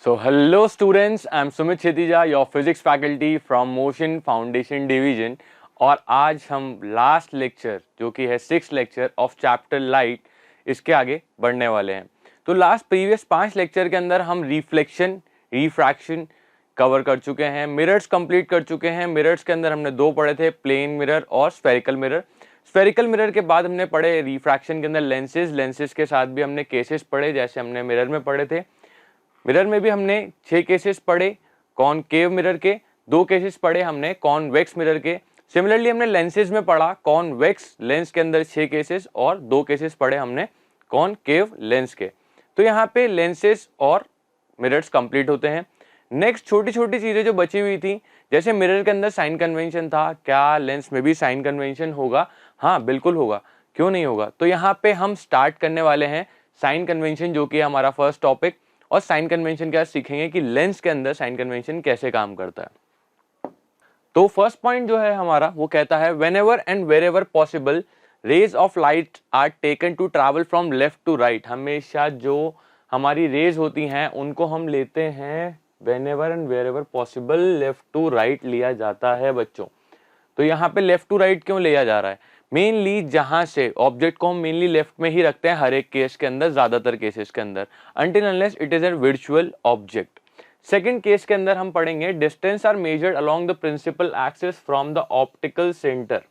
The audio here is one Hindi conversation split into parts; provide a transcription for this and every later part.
So hello students, I'm Sumit Chetija, your physics faculty from Motion Foundation Division। और आज हम लास्ट लेक्चर जो कि है 6th lecture of chapter light, इसके आगे बढ़ने वाले हैं। तो लास्ट प्रीवियस 5 लेक्चर के अंदर हम रिफ्लेक्शन, रिफ्रैक्शन कवर कर चुके हैं, मिरर्स कंप्लीट कर चुके हैं। मिरर्स के अंदर हमने 2 पढ़े थे, प्लेन मिरर और स्फेरिकल मिरर। स्फेरिकल मिरर के बाद हमने पढ़े रिफ्रैक्शन के अंदर लेंसेज के साथ भी हमने केसेस पढ़े, जैसे हमने मिरर में पढ़े थे। मिरर में भी हमने 6 केसेस पढ़े कॉनकेव मिरर के, 2 केसेस पढ़े हमने कॉन्वेक्स मिरर के। सिमिलरली हमने लेंसेज में पढ़ा कॉन्वेक्स लेंस के अंदर 6 केसेस और 2 केसेस पढ़े हमने कॉनकेव लेंस के। तो यहाँ पे लेंसेज और मिरर्स कंप्लीट होते हैं। नेक्स्ट छोटी छोटी चीजें जो बची हुई थी, जैसे मिरर के अंदर साइन कन्वेंशन था, क्या लेंस में भी साइन कन्वेंशन होगा? हाँ बिल्कुल होगा, क्यों नहीं होगा। तो यहाँ पे हम स्टार्ट करने वाले हैं साइन कन्वेंशन, जो कि हमारा फर्स्ट टॉपिक। और साइन कन्वेंशन क्या सीखेंगे कि लेंस के अंदर साइन कन्वेंशन कैसे काम करता है। तो फर्स्ट पॉइंट जो है हमारा वो कहता है whenever and wherever possible rays of light are taken to travel from left to right. हमेशा जो हमारी रेज होती हैं उनको हम लेते हैं whenever and wherever possible left to right लिया जाता है बच्चों। तो यहाँ पे लेफ्ट टू राइट क्यों लिया जा रहा है? मेनली जहां से ऑब्जेक्ट को हम मेनली लेफ्ट में ही रखते हैं हर एक केस के अंदर, ज्यादातर केसेस के अंदर, until unless it is a virtual object. Second case के अंदर हम पढ़ेंगे distance are measured along the principal axis from the optical centre,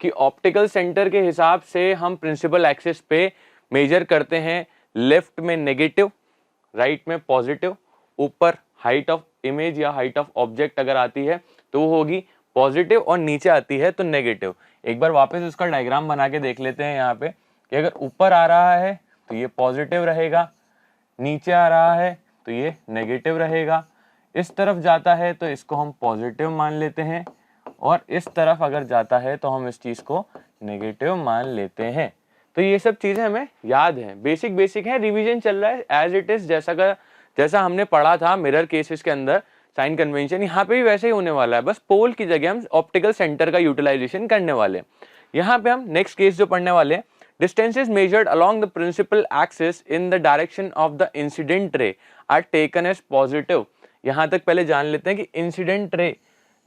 कि ऑप्टिकल सेंटर के हिसाब से हम प्रिंसिपल एक्सिस पे मेजर करते हैं। लेफ्ट में नेगेटिव, राइट में पॉजिटिव। ऊपर हाइट ऑफ इमेज या हाइट ऑफ ऑब्जेक्ट अगर आती है तो वो होगी पॉजिटिव, और नीचे आती है तो नेगेटिव। एक बार वापस उसका डायग्राम बना के देख लेते हैं यहाँ पे कि अगर ऊपर आ रहा है तो ये पॉजिटिव रहेगा, नीचे आ रहा है तो ये नेगेटिव रहेगा, इस तरफ जाता है तो इसको हम पॉजिटिव मान लेते हैं, और इस तरफ अगर जाता है तो हम इस चीज को नेगेटिव मान लेते हैं। तो ये सब चीजें हमें याद है, बेसिक है, रिवीजन चल रहा है एज इट इज। जैसा हमने पढ़ा था मिरर केसेस के अंदर साइन कन्वेंशन, यहाँ पे भी वैसे ही होने वाला है, बस पोल की जगह हम ऑप्टिकल सेंटर का यूटिलाइजेशन करने वाले हैं। यहाँ पे हम नेक्स्ट केस जो पढ़ने वाले हैं, distances measured along the principal axis in the direction of the incident ray are taken as positive. यहाँ तक पहले जान लेते हैं कि इंसिडेंट रे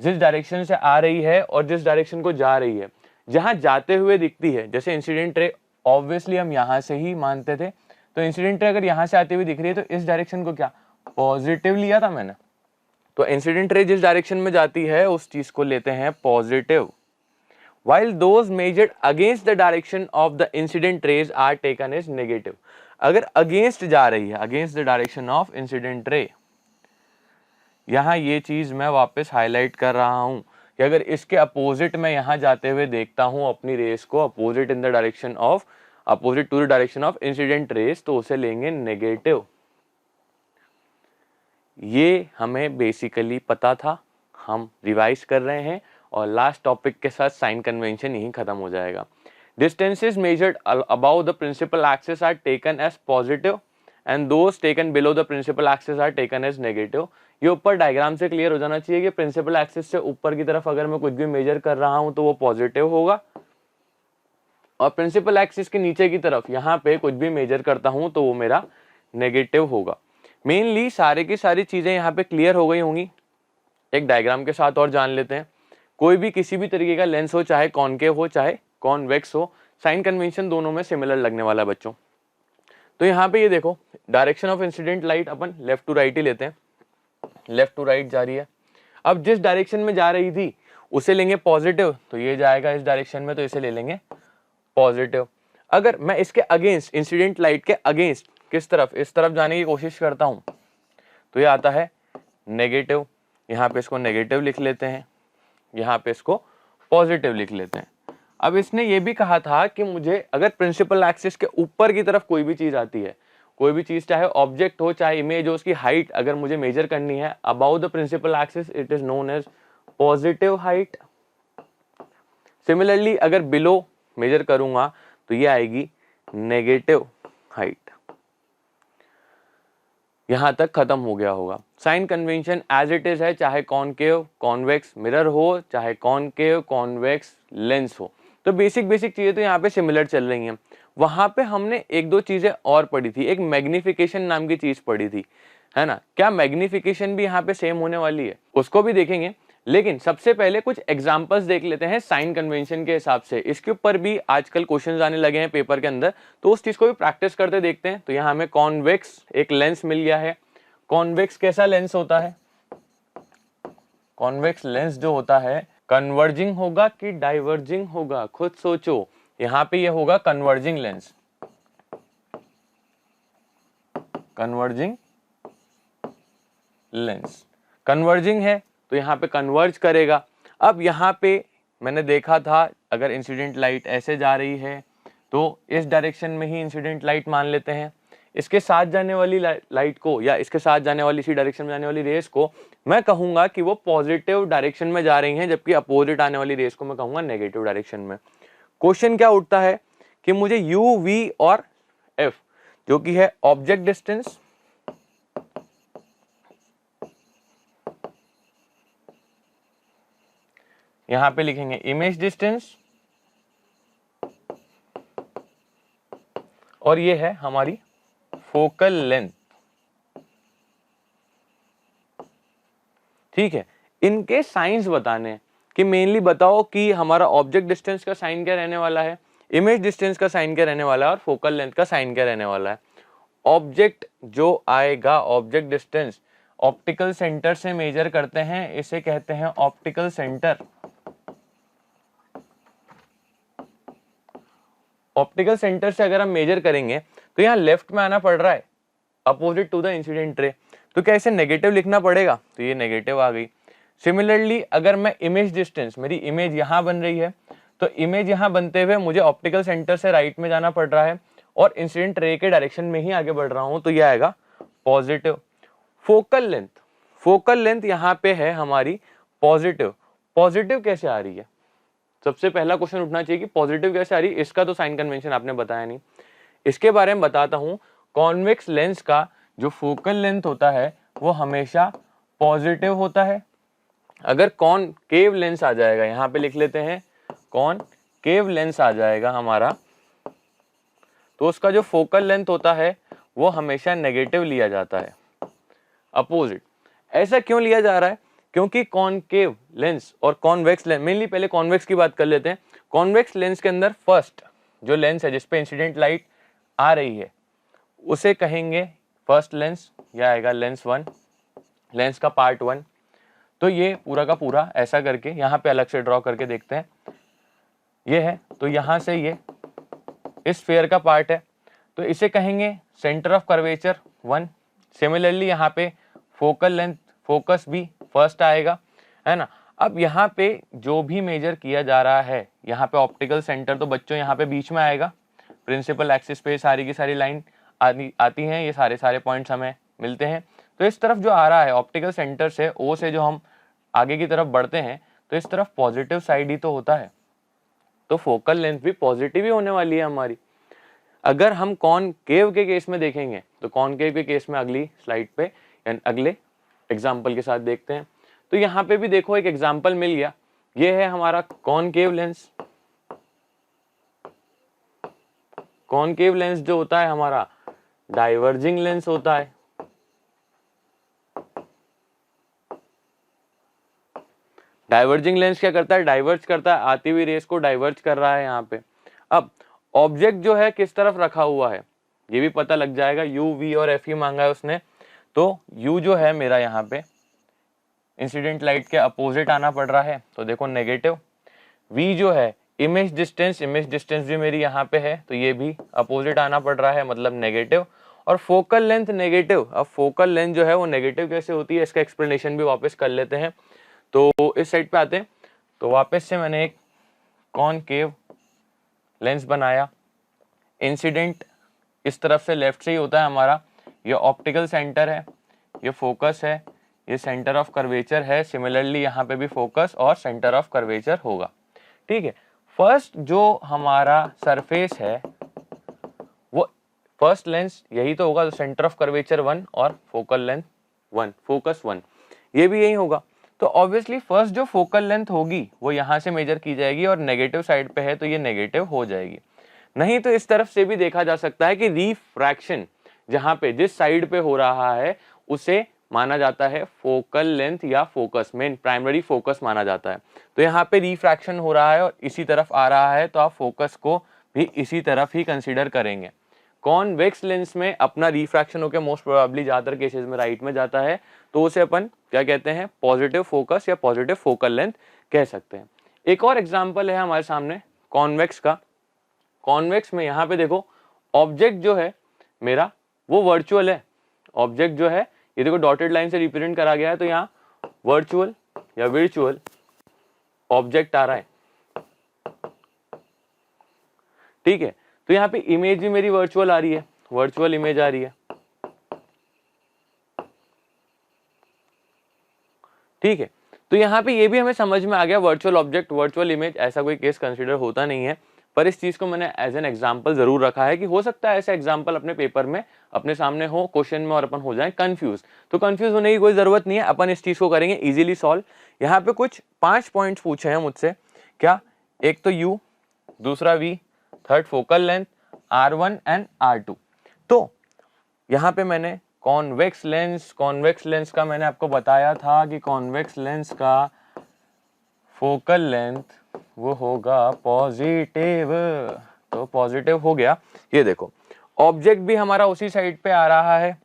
जिस डायरेक्शन से आ रही है और जिस डायरेक्शन को जा रही है, जहां जाते हुए दिखती है, जैसे इंसिडेंट रे ऑब्वियसली हम यहाँ से ही मानते थे, तो इंसिडेंट रे अगर यहाँ से आती हुई दिख रही है तो इस डायरेक्शन को क्या पॉजिटिव लिया था मैंने। तो इंसिडेंट रे जिस डायरेक्शन में जाती है उस चीज को लेते हैं positive, while those measured against the direction of the incident rays are taken as negative। अगर अगेंस्ट जा रही है, against the direction of incident ray, यहां ये चीज मैं वापस हाईलाइट कर रहा हूं कि अगर इसके अपोजिट में यहां जाते हुए देखता हूं अपनी रेस को, opposite in the direction of, opposite to the direction of incident rays, तो उसे लेंगे नेगेटिव। ये हमें बेसिकली पता था, हम रिवाइज कर रहे हैं, और लास्ट टॉपिक के साथ साइन कन्वेंशन यही खत्म हो जाएगा। Distances measured above the principal axis are taken as positive and those taken below the principal axis are taken as negative. ये ऊपर डायग्राम से क्लियर हो जाना चाहिए कि प्रिंसिपल एक्सिस से ऊपर की तरफ अगर मैं कुछ भी मेजर कर रहा हूं तो वो पॉजिटिव होगा, और प्रिंसिपल एक्सिस के नीचे की तरफ यहाँ पे कुछ भी मेजर करता हूं तो वो मेरा नेगेटिव होगा। मेनली सारे की सारी चीजें यहाँ पे क्लियर हो गई होंगी। एक डायग्राम के साथ और जान लेते हैं। कोई भी किसी भी तरीके का लेंस हो, चाहे कॉनकेव हो चाहे कॉन्वेक्स हो, साइन कन्वेंशन दोनों में सिमिलर लगने वाला है बच्चों। तो यहाँ पे ये देखो, डायरेक्शन ऑफ इंसिडेंट लाइट अपन लेफ्ट टू राइट ही लेते हैं, लेफ्ट टू राइट जा रही है। अब जिस डायरेक्शन में जा रही थी उसे लेंगे पॉजिटिव, तो ये जाएगा इस डायरेक्शन में, तो इसे ले लेंगे पॉजिटिव। अगर मैं इसके अगेंस्ट, इंसिडेंट लाइट के अगेंस्ट किस तरफ, इस तरफ जाने की कोशिश करता हूं तो ये आता है नेगेटिव। यहाँ पे इसको नेगेटिव लिख लेते हैं, यहाँ पे इसको पॉजिटिव लिख लेते हैं। अब इसने ये भी कहा था कि मुझे अगर प्रिंसिपल एक्सिस के ऊपर की तरफ कोई भी चीज आती है, कोई भी चीज चाहे ऑब्जेक्ट हो चाहे इमेज हो, उसकी हाइट अगर मुझे मेजर करनी है above the principal axis, it is known as positive height. Similarly अगर बिलो मेजर करूंगा तो ये आएगी नेगेटिव हाइट। यहां तक खत्म हो गया होगा। Sign convention as it is है, चाहे कॉनकेव कॉन्वेक्स मिरर हो, चाहे कॉनकेव कॉन्वेक्स लेंस हो। तो बेसिक चीजें तो यहाँ पे सिमिलर चल रही हैं। वहां पे हमने एक दो चीजें और पढ़ी थी, एक मैग्निफिकेशन नाम की चीज पढ़ी थी। है ना। क्या मैग्निफिकेशन भी यहाँ पे सेम होने वाली है, उसको भी देखेंगे। लेकिन सबसे पहले कुछ एग्जांपल्स देख लेते हैं साइन कन्वेंशन के हिसाब से। इसके ऊपर भी आजकल क्वेश्चंस आने लगे हैं पेपर के अंदर, तो उस चीज को भी प्रैक्टिस करते देखते हैं। तो यहाँ हमें कॉन्वेक्स एक लेंस मिल गया है। कॉन्वेक्स कैसा लेंस होता है? कॉन्वेक्स लेंस जो होता है कन्वर्जिंग होगा कि डाइवर्जिंग होगा, खुद सोचो। यहाँ पे ये होगा converging lens, converging lens. Converging है तो यहाँ पे कन्वर्ज करेगा। अब यहाँ पे मैंने देखा था अगर इंसिडेंट लाइट ऐसे जा रही है तो इस डायरेक्शन में ही इंसिडेंट लाइट मान लेते हैं। इसके साथ जाने वाली लाइट को या इसके साथ जाने वाली इसी डायरेक्शन में जाने वाली रेस को मैं कहूंगा कि वो पॉजिटिव डायरेक्शन में जा रही हैं, जबकि अपोजिट आने वाली रेस को मैं कहूंगा नेगेटिव डायरेक्शन में। क्वेश्चन क्या उठता है कि मुझे यू, वी और एफ जो कि है ऑब्जेक्ट डिस्टेंस, यहां पे लिखेंगे इमेज डिस्टेंस, और ये है हमारी फोकल लेंथ। ठीक है, इनके साइंस बताने कि मेनली बताओ कि हमारा ऑब्जेक्ट डिस्टेंस का साइन क्या रहने वाला है, इमेज डिस्टेंस का साइन क्या रहने वाला है और फोकल लेंथ का साइन क्या रहने वाला है। ऑब्जेक्ट जो आएगा, ऑब्जेक्ट डिस्टेंस ऑप्टिकल सेंटर से मेजर करते हैं, इसे कहते हैं ऑप्टिकल सेंटर। ऑप्टिकल सेंटर से अगर हम मेजर करेंगे तो यहाँ लेफ्ट में आना पड़ रहा है अपोजिट टू द इंसिडेंट रे, तो क्या इसे नेगेटिव लिखना पड़ेगा? तो ये नेगेटिव आ गई। सिमिलरली अगर मैं इमेज डिस्टेंस, मेरी इमेज यहाँ बन रही है, तो इमेज यहाँ बनते हुए मुझे ऑप्टिकल सेंटर से राइट में जाना पड़ रहा है और इंसिडेंट रे के डायरेक्शन में ही आगे बढ़ रहा हूं, तो ये आएगा positive. Focal length, focal length यहाँ पे है हमारी पॉजिटिव। पॉजिटिव कैसे आ रही है? सबसे पहला क्वेश्चन उठना चाहिए कि पॉजिटिव कैसे आ रही है। इसका तो साइन कन्वेंशन आपने बताया नहीं, इसके बारे में बताता हूं। कॉन्वेक्स लेंस का जो फोकल लेंथ होता है वो हमेशा पॉजिटिव होता है। अगर कॉनकेव लेंस आ जाएगा, यहां पे लिख लेते हैं कॉनकेव लेंस आ जाएगा हमारा, तो उसका जो फोकल लेंथ होता है वो हमेशा नेगेटिव लिया जाता है, अपोजिट। ऐसा क्यों लिया जा रहा है? क्योंकि कॉनकेव लेंस और कॉन्वेक्स लेंस, मेनली पहले कॉन्वेक्स की बात कर लेते हैं। कॉन्वेक्स लेंस के अंदर फर्स्ट जो लेंस है जिसपे इंसिडेंट लाइट आ रही है उसे कहेंगे फर्स्ट लेंस, यह आएगा लेंस 1, लेंस का पार्ट 1। तो ये पूरा का पूरा ऐसा करके यहाँ पे अलग से ड्रॉ करके देखते हैं, ये है, तो यहाँ से ये इस स्फीयर का पार्ट है, तो इसे कहेंगे सेंटर ऑफ कर्वेचर 1। सिमिलरली यहाँ पे फोकल लेंथ, फोकस भी फर्स्ट आएगा, है ना। अब यहाँ पे जो भी मेजर किया जा रहा है, यहाँ पे ऑप्टिकल सेंटर तो बच्चों यहाँ पे बीच में आएगा, प्रिंसिपल एक्सिस पे सारी की सारी लाइन आती हैं, ये सारे पॉइंट्स हमें मिलते हैं। तो इस तरफ जो आ रहा है ऑप्टिकल सेंटर से, ओ से जो हम आगे की तरफ बढ़ते हैं, तो इस तरफ पॉजिटिव साइड ही तो होता है, तो फोकल लेंथ भी पॉजिटिव ही होने वाली है हमारी। अगर हम कॉनकेव के केस में देखेंगे तो कॉनकेव के केस में अगली स्लाइड पे यानी अगले एग्जाम्पल के साथ देखते हैं। तो यहाँ पे भी देखो एक एग्जाम्पल मिल गया, ये है हमारा कॉनकेव लेंस। कॉनकेव लेंस जो होता है हमारा डाइवर्जिंग लेंस होता है। डाइवर्जिंग लेंस क्या करता है? डाइवर्ज करता है, आती हुई रेस को डाइवर्ज कर रहा है यहाँ पे। अब ऑब्जेक्ट जो है किस तरफ रखा हुआ है ये भी पता लग जाएगा। यू, वी और एफ ही मांगा है उसने, तो यू जो है मेरा यहाँ पे इंसिडेंट लाइट के अपोजिट आना पड़ रहा है, तो देखो नेगेटिव। वी जो है इमेज डिस्टेंस, इमेज डिस्टेंस भी मेरी यहाँ पे है, तो ये भी अपोजिट आना पड़ रहा है, मतलब नेगेटिव। और फोकल लेंथ नेगेटिव। अब फोकल लेंथ जो है वो नेगेटिव कैसे होती है, इसका एक्सप्लेनेशन भी वापस कर लेते हैं। तो इस साइड पे आते हैं, तो वापस से मैंने एक कॉनकेव लेंस बनाया। इंसिडेंट इस तरफ से लेफ्ट से ही होता है हमारा, ये ऑप्टिकल सेंटर है, ये फोकस है, ये सेंटर ऑफ कर्वेचर है। सिमिलरली यहाँ पे भी फोकस और सेंटर ऑफ कर्वेचर होगा, ठीक है। फर्स्ट जो हमारा सरफेस है वो फर्स्ट लेंस यही तो होगा, तो सेंटर ऑफ कर्वेचर 1 और फोकल लेंथ 1, फोकस 1, ये भी यही होगा। तो ऑब्वियसली फर्स्ट जो फोकल लेंथ होगी वो यहाँ से मेजर की जाएगी और नेगेटिव साइड पे है तो ये नेगेटिव हो जाएगी। नहीं तो इस तरफ से भी देखा जा सकता है कि रिफ्रैक्शन जहाँ पे जिस साइड पे हो रहा है उसे माना जाता है फोकल लेंथ या फोकस, मेन प्राइमरी फोकस माना जाता है। तो यहाँ पे रिफ्रैक्शन हो रहा है और इसी तरफ आ रहा है, तो आप फोकस को भी इसी तरफ ही कंसीडर करेंगे। कॉन्वेक्स लेंस में अपना रिफ्रैक्शन होकर मोस्ट प्रोबेबली ज़्यादातर केसेस में राइट में जाता है, तो उसे अपन क्या कहते हैं, पॉजिटिव फोकस या पॉजिटिव फोकल लेंथ कह सकते हैं। एक और एग्जांपल है हमारे सामने कॉन्वेक्स का। कॉन्वेक्स में यहाँ पे देखो ऑब्जेक्ट जो है मेरा वो वर्चुअल है। ऑब्जेक्ट जो है ये देखो डॉटेड लाइन से रिप्रेजेंट करा गया है, तो यहाँ वर्चुअल या वर्चुअल ऑब्जेक्ट आ रहा है, ठीक है। तो यहाँ पे इमेज भी मेरी वर्चुअल आ रही है, वर्चुअल इमेज आ रही है, ठीक है। तो यहाँ पे ये भी हमें समझ में आ गया, वर्चुअल ऑब्जेक्ट वर्चुअल इमेज ऐसा कोई केस कंसीडर होता नहीं है, पर इस चीज को मैंने एज एन एग्जांपल जरूर रखा है कि हो सकता है ऐसा एग्जांपल अपने पेपर में अपने सामने हो क्वेश्चन में और अपन हो जाए कंफ्यूज। तो कंफ्यूज होने की कोई जरूरत नहीं है, अपन इस चीज को करेंगे इजीली सॉल्व। यहाँ पे कुछ 5 पॉइंट्स पूछे हैं मुझसे, क्या, एक तो U, दूसरा V, third focal length, R1 and R2। तो यहाँ पे मैंने कॉन्वेक्स लेंस का मैंने आपको बताया था कि कॉन्वेक्स लेंस का फोकल लेंथ वो होगा पॉजिटिव, तो पॉजिटिव हो गया। ये देखो ऑब्जेक्ट भी हमारा उसी साइड पे आ रहा है,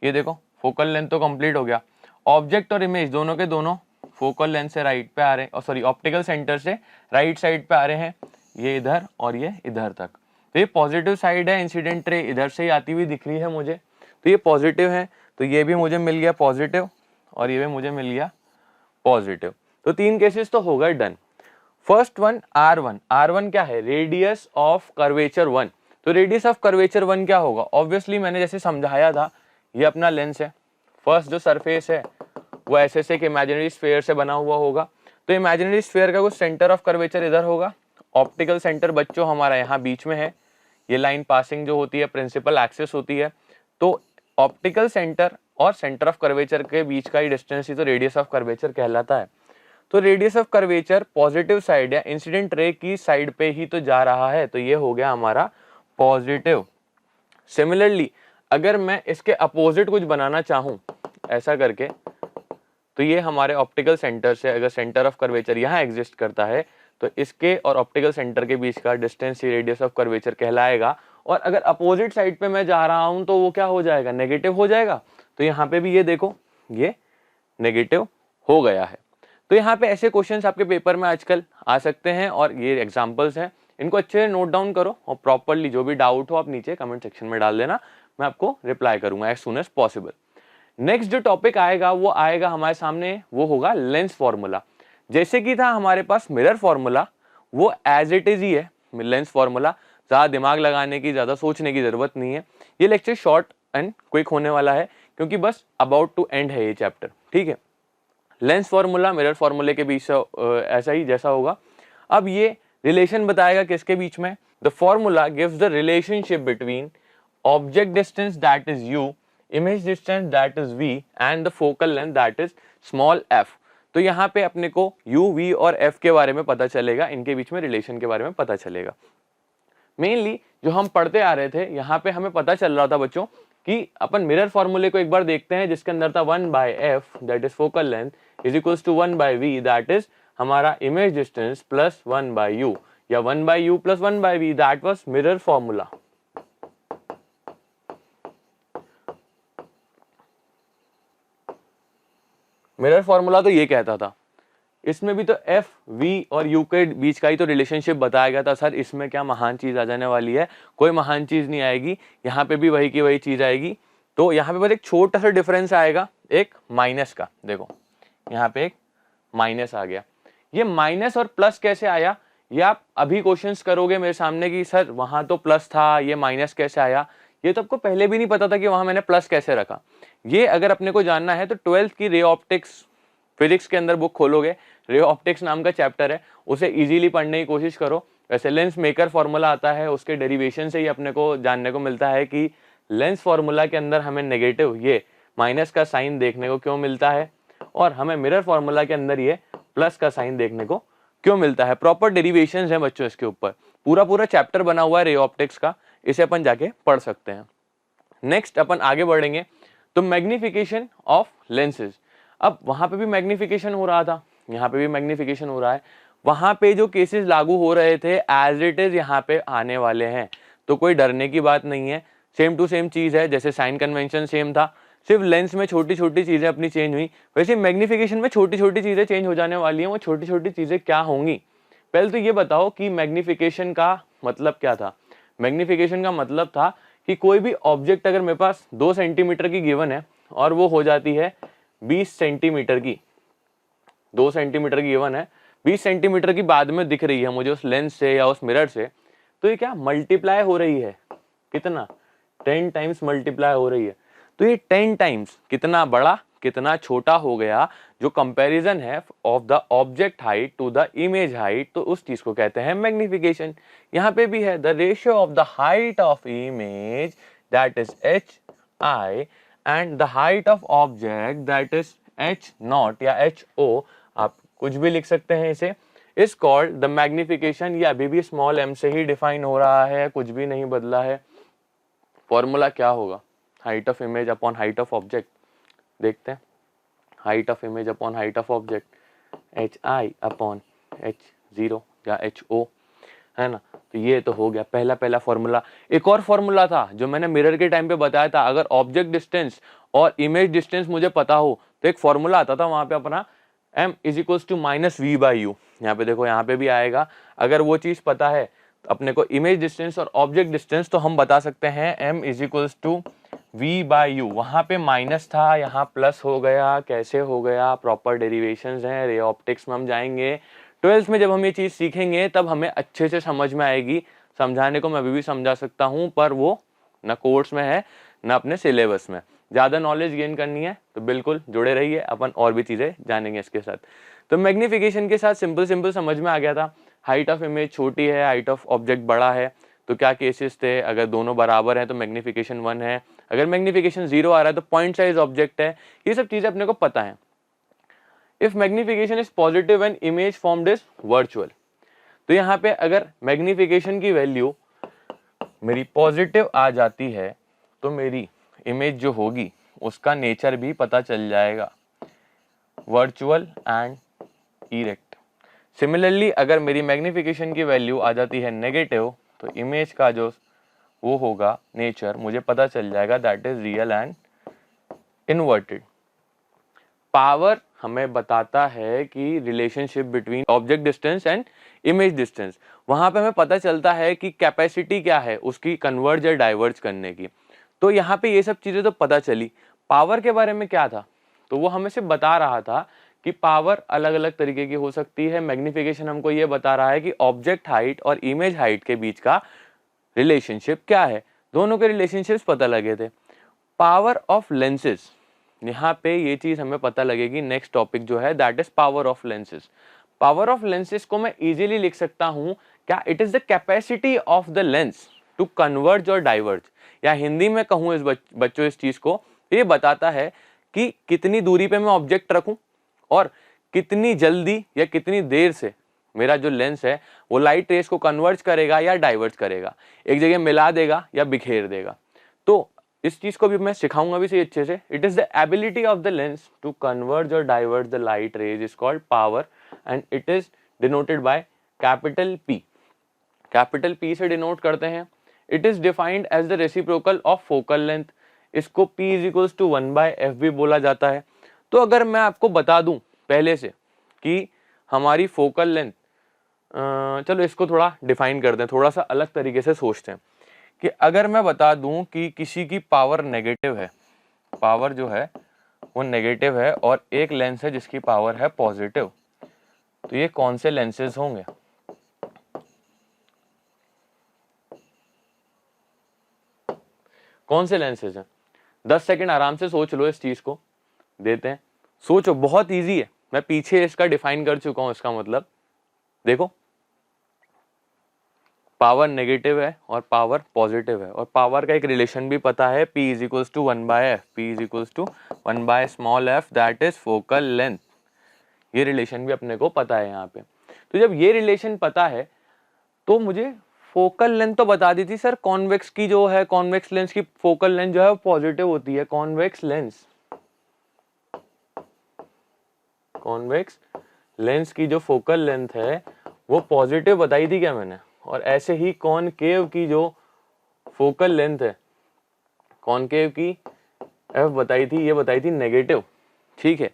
ये देखो फोकल लेंथ तो कंप्लीट हो गया। ऑब्जेक्ट और इमेज दोनों के दोनों फोकल लेंथ से राइट पे आ रहे हैं, और सॉरी ऑप्टिकल सेंटर से राइट साइड पे आ रहे हैं, ये इधर और ये इधर तक। तो ये पॉजिटिव साइड है, इंसिडेंट रे इधर से ही आती हुई दिख रही है मुझे, तो ये पॉजिटिव है, तो ये भी मुझे मिल गया पॉजिटिव और ये भी मुझे मिल गया पॉजिटिव। तो 3 केसेस तो हो गए डन। फर्स्ट वन R1 क्या है, रेडियस ऑफ कर्वेचर 1। तो रेडियस ऑफ कर्वेचर 1 क्या होगा, ऑब्वियसली मैंने जैसे समझाया था, ये अपना लेंस है, फर्स्ट जो सरफेस है वो ऐसे से एक इमेजिनरी स्फीयर से बना हुआ होगा। तो इमेजिनरी स्फीयर का कुछ सेंटर ऑफ कर्वेचर इधर होगा, ऑप्टिकल सेंटर बच्चों हमारा यहाँ बीच में है, ये लाइन पासिंग जो होती है प्रिंसिपल एक्सिस होती है। तो ऑप्टिकल सेंटर और सेंटर ऑफ कर्वेचर के बीच का ही डिस्टेंस ही तो रेडियस ऑफ कर्वेचर कहलाता है। तो radius of curvature positive side या इंसिडेंट रे की साइड पे ही तो जा रहा है, तो ये हो गया हमारा पॉजिटिव। सिमिलरली अगर मैं इसके अपोजिट कुछ बनाना चाहूं ऐसा करके, तो ये हमारे ऑप्टिकल सेंटर से अगर सेंटर ऑफ कर्वेचर यहाँ एग्जिस्ट करता है, तो इसके और ऑप्टिकल सेंटर के बीच का distance he radius of curvature कहलाएगा। और अगर अपोजिट साइड पे मैं जा रहा हूं तो वो क्या हो जाएगा, नेगेटिव हो जाएगा। तो यहाँ पे भी ये देखो ये नेगेटिव हो गया है। तो यहाँ पे ऐसे क्वेश्चंस आपके पेपर में आजकल आ सकते हैं और ये एग्जांपल्स हैं, इनको अच्छे से नोट डाउन करो और प्रॉपर्ली जो भी डाउट हो आप नीचे कमेंट सेक्शन में डाल देना, मैं आपको रिप्लाई करूंगा as soon as possible. Next जो टॉपिक आएगा वो आएगा हमारे सामने, वो होगा लेंस फॉर्मूला। जैसे कि था हमारे पास मिरर फॉर्मूला, वो एज इट इज ही है लेंस फॉर्मूला, ज्यादा दिमाग लगाने की ज्यादा सोचने की जरूरत नहीं है। ये लेक्चर शॉर्ट एंड क्विक होने वाला है क्योंकि बस अबाउट टू एंड है ये चैप्टर, ठीक है। लेंस फॉर्मूला मिरर फॉर्मूले के बीच ऐसा ही जैसा होगा। अब ये रिलेशन बताएगा किसके बीच में, the formula gives the relationship between object distance that is u, image distance that is v and the focal length that is small f। तो यहाँ पे अपने को u, v और f के बारे में पता चलेगा, इनके बीच में रिलेशन के बारे में पता चलेगा। मेनली जो हम पढ़ते आ रहे थे यहाँ पे हमें पता चल रहा था बच्चों कि अपन मिरर फॉर्मूले को एक बार देखते हैं, जिसके अंदर था 1/f that is focal length is equals to 1/v that is हमारा इमेज डिस्टेंस प्लस 1/u, या 1/u plus 1/v that was mirror formula. Mirror formula तो ये कहता था, इसमें भी तो f, v और u के बीच का ही तो रिलेशनशिप बताया गया था। सर इसमें क्या महान चीज आ जाने वाली है, कोई महान चीज नहीं आएगी, यहाँ पे भी वही की वही चीज आएगी। तो यहाँ पे बस एक छोटा सा डिफरेंस आएगा, एक माइनस का। देखो यहाँ पे एक माइनस आ गया, ये माइनस और प्लस कैसे आया, ये आप अभी क्वेश्चंस करोगे मेरे सामने कि सर वहां तो प्लस था, ये माइनस कैसे आया। ये तो आपको पहले भी नहीं पता था कि वहां मैंने प्लस कैसे रखा। ये अगर अपने को जानना है तो 12th की रे ऑप्टिक्स फिजिक्स के अंदर बुक खोलोगे, रे ऑप्टिक्स नाम का चैप्टर है, उसे इजीली पढ़ने की कोशिश करो। वैसे लेंस मेकर फॉर्मूला आता है, उसके डेरिवेशन से ही अपने को जानने को मिलता है कि लेंस फॉर्मूला के अंदर हमें नेगेटिव ये माइनस का साइन देखने को क्यों मिलता है, और हमें मिरर फॉर्मूला के अंदर ये प्लस का साइन देखने को क्यों मिलता है। प्रॉपर डेरिवेशंस हैं बच्चों इसके ऊपर, पूरा चैप्टर बना हुआ है रे ऑप्टिक्स का, इसे अपन जाके पढ़ सकते हैं। नेक्स्ट अपन आगे बढ़ेंगे तो मैग्निफिकेशन ऑफ लेंसेज, अब वहां पे भी मैग्निफिकेशन हो रहा था, यहाँ पे भी मैग्निफिकेशन हो रहा है। वहां पे जो केसेस लागू हो रहे थे एज इट इज यहाँ पे आने वाले हैं, तो कोई डरने की बात नहीं है, सेम टू सेम चीज है। जैसे साइन कन्वेंशन सेम था, सिर्फ लेंस में छोटी छोटी चीजें अपनी चेंज हुई, वैसे मैग्निफिकेशन में छोटी छोटी चीजें चेंज हो जाने वाली हैं। वो छोटी छोटी चीजें क्या होंगी, पहले तो ये बताओ कि मैग्निफिकेशन का मतलब क्या था। मैग्निफिकेशन का मतलब था कि कोई भी ऑब्जेक्ट अगर मेरे पास 2 सेंटीमीटर की गिवन है और वो हो जाती है 20 सेंटीमीटर की, 2 सेंटीमीटर की गिवन है, 20 सेंटीमीटर की बाद में दिख रही है मुझे उस लेंस से या उस मिरर से, तो ये क्या मल्टीप्लाई हो रही है, कितना 10 टाइम्स मल्टीप्लाई हो रही है। तो ये 10 टाइम्स कितना बड़ा कितना छोटा हो गया, जो कंपैरिजन है of the object height to the image height, तो उस चीज को कहते हैं मैग्निफिकेशन। यहाँ पे भी है the ratio of the height of image that is H I and the height of object that is H not या एच ओ, आप कुछ भी लिख सकते हैं इसे, इज कॉल्ड द मैग्निफिकेशन। ये अभी भी स्मॉल एम से ही डिफाइन हो रहा है, कुछ भी नहीं बदला है। फॉर्मूला क्या होगा, height of image upon height of object, देखते हैं। Height of image upon height of object H I upon H zero या एच ओ, है ना। तो ये तो हो गया पहला फॉर्मूला। एक और फॉर्मूला था जो मैंने मिरर के टाइम पे बताया था, अगर ऑब्जेक्ट डिस्टेंस और इमेज डिस्टेंस मुझे पता हो तो एक फॉर्मूला आता था वहां पे अपना m is equals to minus v by u. यहाँ पे देखो, यहाँ पे भी आएगा, अगर वो चीज पता है अपने को इमेज डिस्टेंस और ऑब्जेक्ट डिस्टेंस, तो हम बता सकते हैं m is equals to v by u. वहां पे माइनस था, यहाँ प्लस हो गया, कैसे हो गया, प्रॉपर डेरिवेशंस हैं, रे ऑप्टिक्स में हम जाएंगे। 12th में जब हम ये चीज सीखेंगे तब हमें अच्छे से समझ में आएगी। समझाने को मैं अभी भी समझा सकता हूँ, पर वो ना कोर्स में है ना अपने सिलेबस में। ज्यादा नॉलेज गेन करनी है तो बिल्कुल जुड़े रहिए, अपन और भी चीजें जानेंगे इसके साथ। तो मैग्निफिकेशन के साथ सिंपल समझ में आ गया था। हाइट ऑफ इमेज छोटी है, हाइट ऑफ ऑब्जेक्ट बड़ा है, तो क्या केसेस थे, अगर दोनों बराबर हैं तो मैग्निफिकेशन 1 है, अगर मैग्निफिकेशन 0 आ रहा है तो पॉइंट साइज ऑब्जेक्ट है। ये सब चीजें अपने को पता है। If magnification is positive and image formed is virtual, तो यहाँ पे अगर मैग्निफिकेशन की वैल्यू मेरी पॉजिटिव आ जाती है तो मेरी इमेज जो होगी उसका नेचर भी पता चल जाएगा, वर्चुअल एंड इरेक्ट। सिमिलरली अगर मेरी मैग्निफिकेशन की वैल्यू आ जाती है नेगेटिव, तो इमेज का जो वो होगा नेचर मुझे पता चल जाएगा, that is real and inverted. Power हमें बताता है कि relationship between object distance and image distance, वहां पे हमें पता चलता है कि कैपेसिटी क्या है उसकी कन्वर्ज या डाइवर्ज करने की। तो यहाँ पे ये सब चीजें तो पता चली। पावर के बारे में क्या था, तो वो हमें सिर्फ बता रहा था कि पावर अलग अलग तरीके की हो सकती है। मैग्निफिकेशन हमको ये बता रहा है कि ऑब्जेक्ट हाइट और इमेज हाइट के बीच का रिलेशनशिप क्या है, दोनों के रिलेशनशिप्स पता लगे थे। पावर ऑफ लेंसेज, यहाँ पे ये चीज हमें पता लगेगी। नेक्स्ट टॉपिक जो है that is power of lenses. Power of lenses को मैं इजीली लिख सकता हूं क्या, it is the capacity of the lens to converge और डाइवर्ज, या हिंदी में कहूं इस बच्चों इस चीज को, ये बताता है कि कितनी दूरी पे मैं ऑब्जेक्ट रखूं और कितनी जल्दी या कितनी देर से मेरा जो लेंस है वो लाइट रेस को कन्वर्ज करेगा या डाइवर्ज करेगा, एक जगह मिला देगा या बिखेर देगा। तो इस चीज को भी मैं सिखाऊंगा भी सही अच्छे से। It is the ability of the lens to converge और diverge the light rays is called power and it is denoted by capital P। Capital P से डिनोट करते हैं। It is defined as the reciprocal of focal length. इसको P is equals to 1/f भी बोला जाता है। तो अगर मैं आपको बता दूं पहले से कि हमारी फोकल लेंथ, चलो इसको थोड़ा डिफाइन करते हैं, थोड़ा सा अलग तरीके से सोचते हैं कि अगर मैं बता दूं कि किसी की पावर नेगेटिव है, पावर जो है वो नेगेटिव है, और एक लेंस है जिसकी पावर है पॉजिटिव, तो ये कौन से लेंसेज होंगे? कौन से लेंसेज हैं? 10 सेकंड आराम से सोच लो, इस चीज को देते हैं, सोचो, बहुत इजी है, मैं पीछे इसका डिफाइन कर चुका हूं। इसका मतलब देखो, पावर नेगेटिव है और पावर पॉजिटिव है, और पावर का एक रिलेशन भी पता है, P is equals to 1/f, P is equals to 1/f that is focal length. ये रिलेशन भी अपने को पता है यहाँ पे। तो जब ये रिलेशन पता है तो मुझे फोकल लेंथ तो बता दी थी सर, कॉन्वेक्स की जो है, कॉन्वेक्स लेंस की फोकल लेंथ जो है वो पॉजिटिव होती है। कॉन्वेक्स लेंस की जो फोकल लेंथ है वो पॉजिटिव बताई थी क्या मैंने? और ऐसे ही कॉनकेव की जो फोकल लेंथ है, कॉनकेव की एफ बताई थी, ये बताई थी नेगेटिव। ठीक है,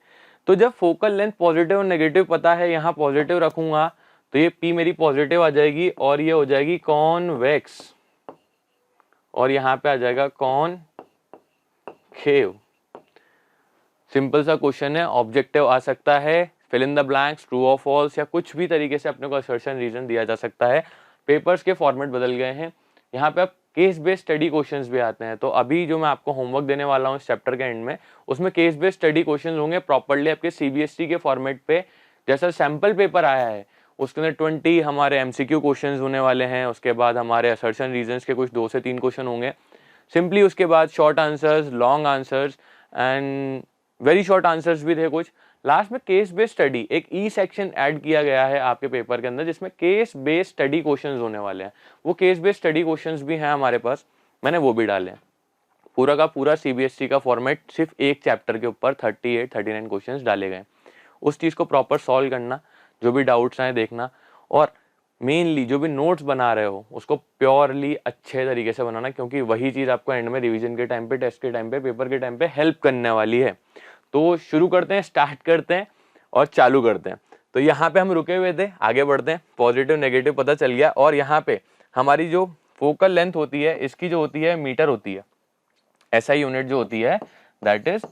तो जब फोकल लेंथ पॉजिटिव और नेगेटिव पता है, यहाँ पॉजिटिव रखूंगा तो ये पी मेरी पॉजिटिव आ जाएगी और ये हो जाएगी कॉन्वेक्स, और यहाँ पे आ जाएगा कॉनकेव। सिंपल सा क्वेश्चन है, ऑब्जेक्टिव आ सकता है, fill in the blanks, true और फॉल्स, या कुछ भी तरीके से अपने को असर्शन रीजन दिया जा सकता है। पेपर्स के फॉर्मेट बदल गए हैं, यहाँ पे अब केस बेस्ड स्टडी क्वेश्चंस भी आते हैं। तो अभी जो मैं आपको होमवर्क देने वाला हूँ इस चैप्टर के एंड में, उसमें केस बेस्ड स्टडी क्वेश्चंस होंगे प्रॉपर्ली आपके सीबीएसई के फॉर्मेट पे। जैसा सैंपल पेपर आया है उसके अंदर 20 हमारे एमसीक्यू क्वेश्चंस होने वाले हैं, उसके बाद हमारे असर्शन रीजन्स के कुछ 2 से 3 क्वेश्चन होंगे सिंपली, उसके बाद short answers, long answers and very short answers भी थे कुछ। लास्ट में केस बेस्ड स्टडी, एक ई सेक्शन ऐड किया गया है आपके पेपर के अंदर जिसमें केस बेस्ड स्टडी क्वेश्चंस होने वाले हैं। वो केस बेस्ड स्टडी क्वेश्चंस भी हैं हमारे पास, मैंने वो भी डाले हैं। पूरा का पूरा सीबीएसई का फॉर्मेट सिर्फ एक चैप्टर के ऊपर 38-39 क्वेश्चंस डाले गए। उस चीज़ को प्रॉपर सॉल्व करना, जो भी डाउट्स आए देखना, और मेनली जो भी नोट्स बना रहे हो उसको प्योरली अच्छे तरीके से बनाना, क्योंकि वही चीज़ आपको एंड में रिवीजन के टाइम पे, टेस्ट के टाइम पे, पेपर के टाइम पे हेल्प करने वाली है। तो शुरू करते हैं, स्टार्ट करते हैं और चालू करते हैं। तो यहाँ पे हम रुके हुए थे, आगे बढ़ते हैं। पॉजिटिव नेगेटिव पता चल गया, और यहाँ पे हमारी जो फोकल लेंथ होती है इसकी जो होती है मीटर होती है, एसआई यूनिट जो होती है दैट इज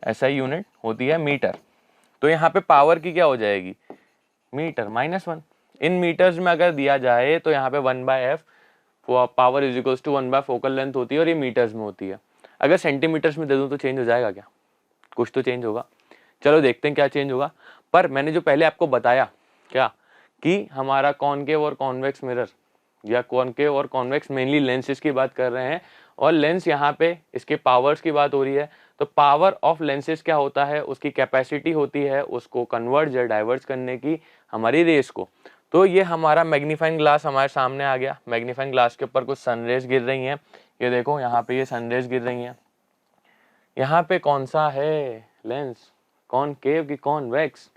एसआई यूनिट होती है मीटर। तो यहाँ पे पावर की क्या हो जाएगी? मीटर -1। इन मीटर्स में अगर दिया जाए तो यहाँ पे 1/f power is equals to 1/, focal length होती है और ये मीटर्स में होती है। अगर सेंटीमीटर्स में दे दूं तो चेंज हो जाएगा क्या? कुछ तो चेंज होगा। चलो देखते हैं क्या चेंज होगा। पर मैंने जो पहले आपको बताया क्या कि हमारा कॉनकेव और कॉन्वेक्स मिरर, या कॉनकेव और कॉन्वेक्स मेनली लेंसेज की बात कर रहे हैं, और लेंस यहाँ पे इसके पावर्स की बात हो रही है। तो पावर ऑफ लेंसेज क्या होता है? उसकी कैपेसिटी होती है उसको कन्वर्ज या डाइवर्ज करने की, हमारी रेस को। तो ये हमारा मैग्नीफाइंग ग्लास हमारे सामने आ गया। मैग्नीफाइंग ग्लास के ऊपर कुछ सनरेज गिर रही हैं, ये देखो यहाँ पे ये सनरेज गिर रही हैं। यहाँ पे कौन सा है लेंस? कॉनकेव की कॉन्वेक्स।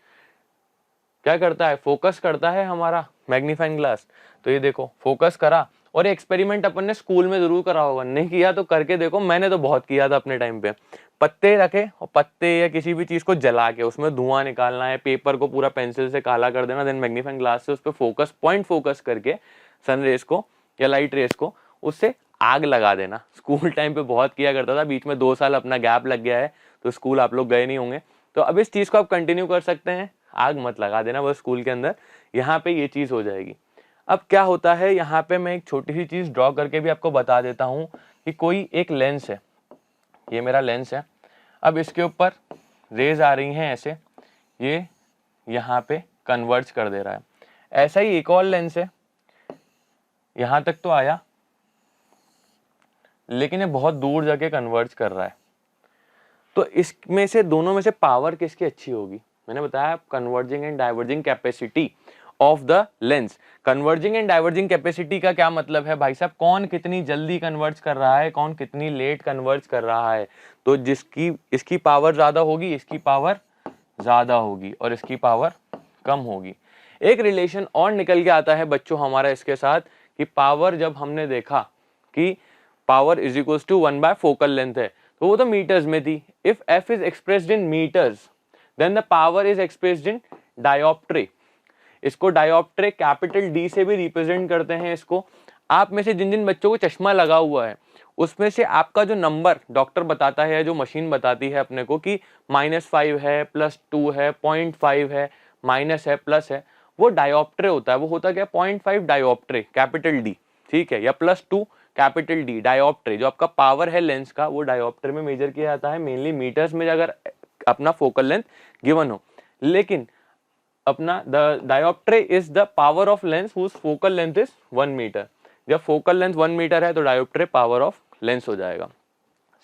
क्या करता है? फोकस करता है हमारा मैग्नीफाइंग ग्लास। तो ये देखो फोकस करा, और एक्सपेरिमेंट अपन ने स्कूल में जरूर करा होगा, नहीं किया तो करके देखो, मैंने तो बहुत किया था अपने टाइम पे। पत्ते रखे और पत्ते या किसी भी चीज को जला के उसमें धुआं निकालना है, पेपर को पूरा पेंसिल से काला कर देना, देन मैग्नीफाइंग ग्लास से उस पर फोकस पॉइंट फोकस करके सन रेस को या लाइट रेस को उससे आग लगा देना। स्कूल टाइम पे बहुत किया करता था, बीच में 2 साल अपना गैप लग गया है तो स्कूल आप लोग गए नहीं होंगे, तो अब इस चीज को आप कंटिन्यू कर सकते हैं। आग मत लगा देना बस स्कूल के अंदर, यहाँ पे ये चीज हो जाएगी। अब क्या होता है, यहाँ पे मैं एक छोटी सी चीज ड्रॉ करके भी आपको बता देता हूँ कि कोई एक लेंस है, ये मेरा लेंस है, अब इसके ऊपर रेज आ रही हैं ऐसे, ये यहाँ पे कन्वर्ज कर दे रहा है। ऐसा ही एक और लेंस है, यहां तक तो आया लेकिन ये बहुत दूर जाके कन्वर्ज कर रहा है। तो इसमें से दोनों में से पावर किसकी अच्छी होगी? मैंने बताया converging and diverging capacity of the lens. Converging and diverging capacity का क्या मतलब है भाई साहब? कौन कितनी जल्दी कन्वर्ज कर रहा है, कौन कितनी लेट कन्वर्ज कर रहा है। तो जिसकी इसकी पावर ज्यादा होगी, इसकी पावर ज्यादा होगी, और इसकी पावर कम होगी। एक रिलेशन और निकल के आता है बच्चों हमारा इसके साथ, कि पावर जब हमने देखा कि power is equals to 1/, focal length है, तो वो तो मीटर्स में थी। If F is expressed in metres then the power is expressed in dioptre. इसको डायोप्ट्रे कैपिटल डी से भी रिप्रेजेंट करते हैं इसको। आप में से जिन जिन बच्चों को चश्मा लगा हुआ है उसमें से आपका जो नंबर डॉक्टर बताता है, जो मशीन बताती है अपने को कि -5 है, +2 है, 0.5 है, माइनस है, प्लस है, वो डायोप्ट्रे होता है। वो होता क्या? 0.5 डायोप्ट्रे कैपिटल डी, ठीक है, या +2 कैपिटल डी डायोप्ट्रे। जो आपका पावर है लेंस का वो डायोप्ट्रे में मेजर किया जाता है, मेनली मीटर्स में अगर अपना फोकल लेंथ गिवन हो। लेकिन अपना the dioptre is the power of lens whose focal length is 1 metre. जब फोकल लेंथ 1 मीटर है तो डायोप्ट्रे पावर ऑफ लेंस हो जाएगा।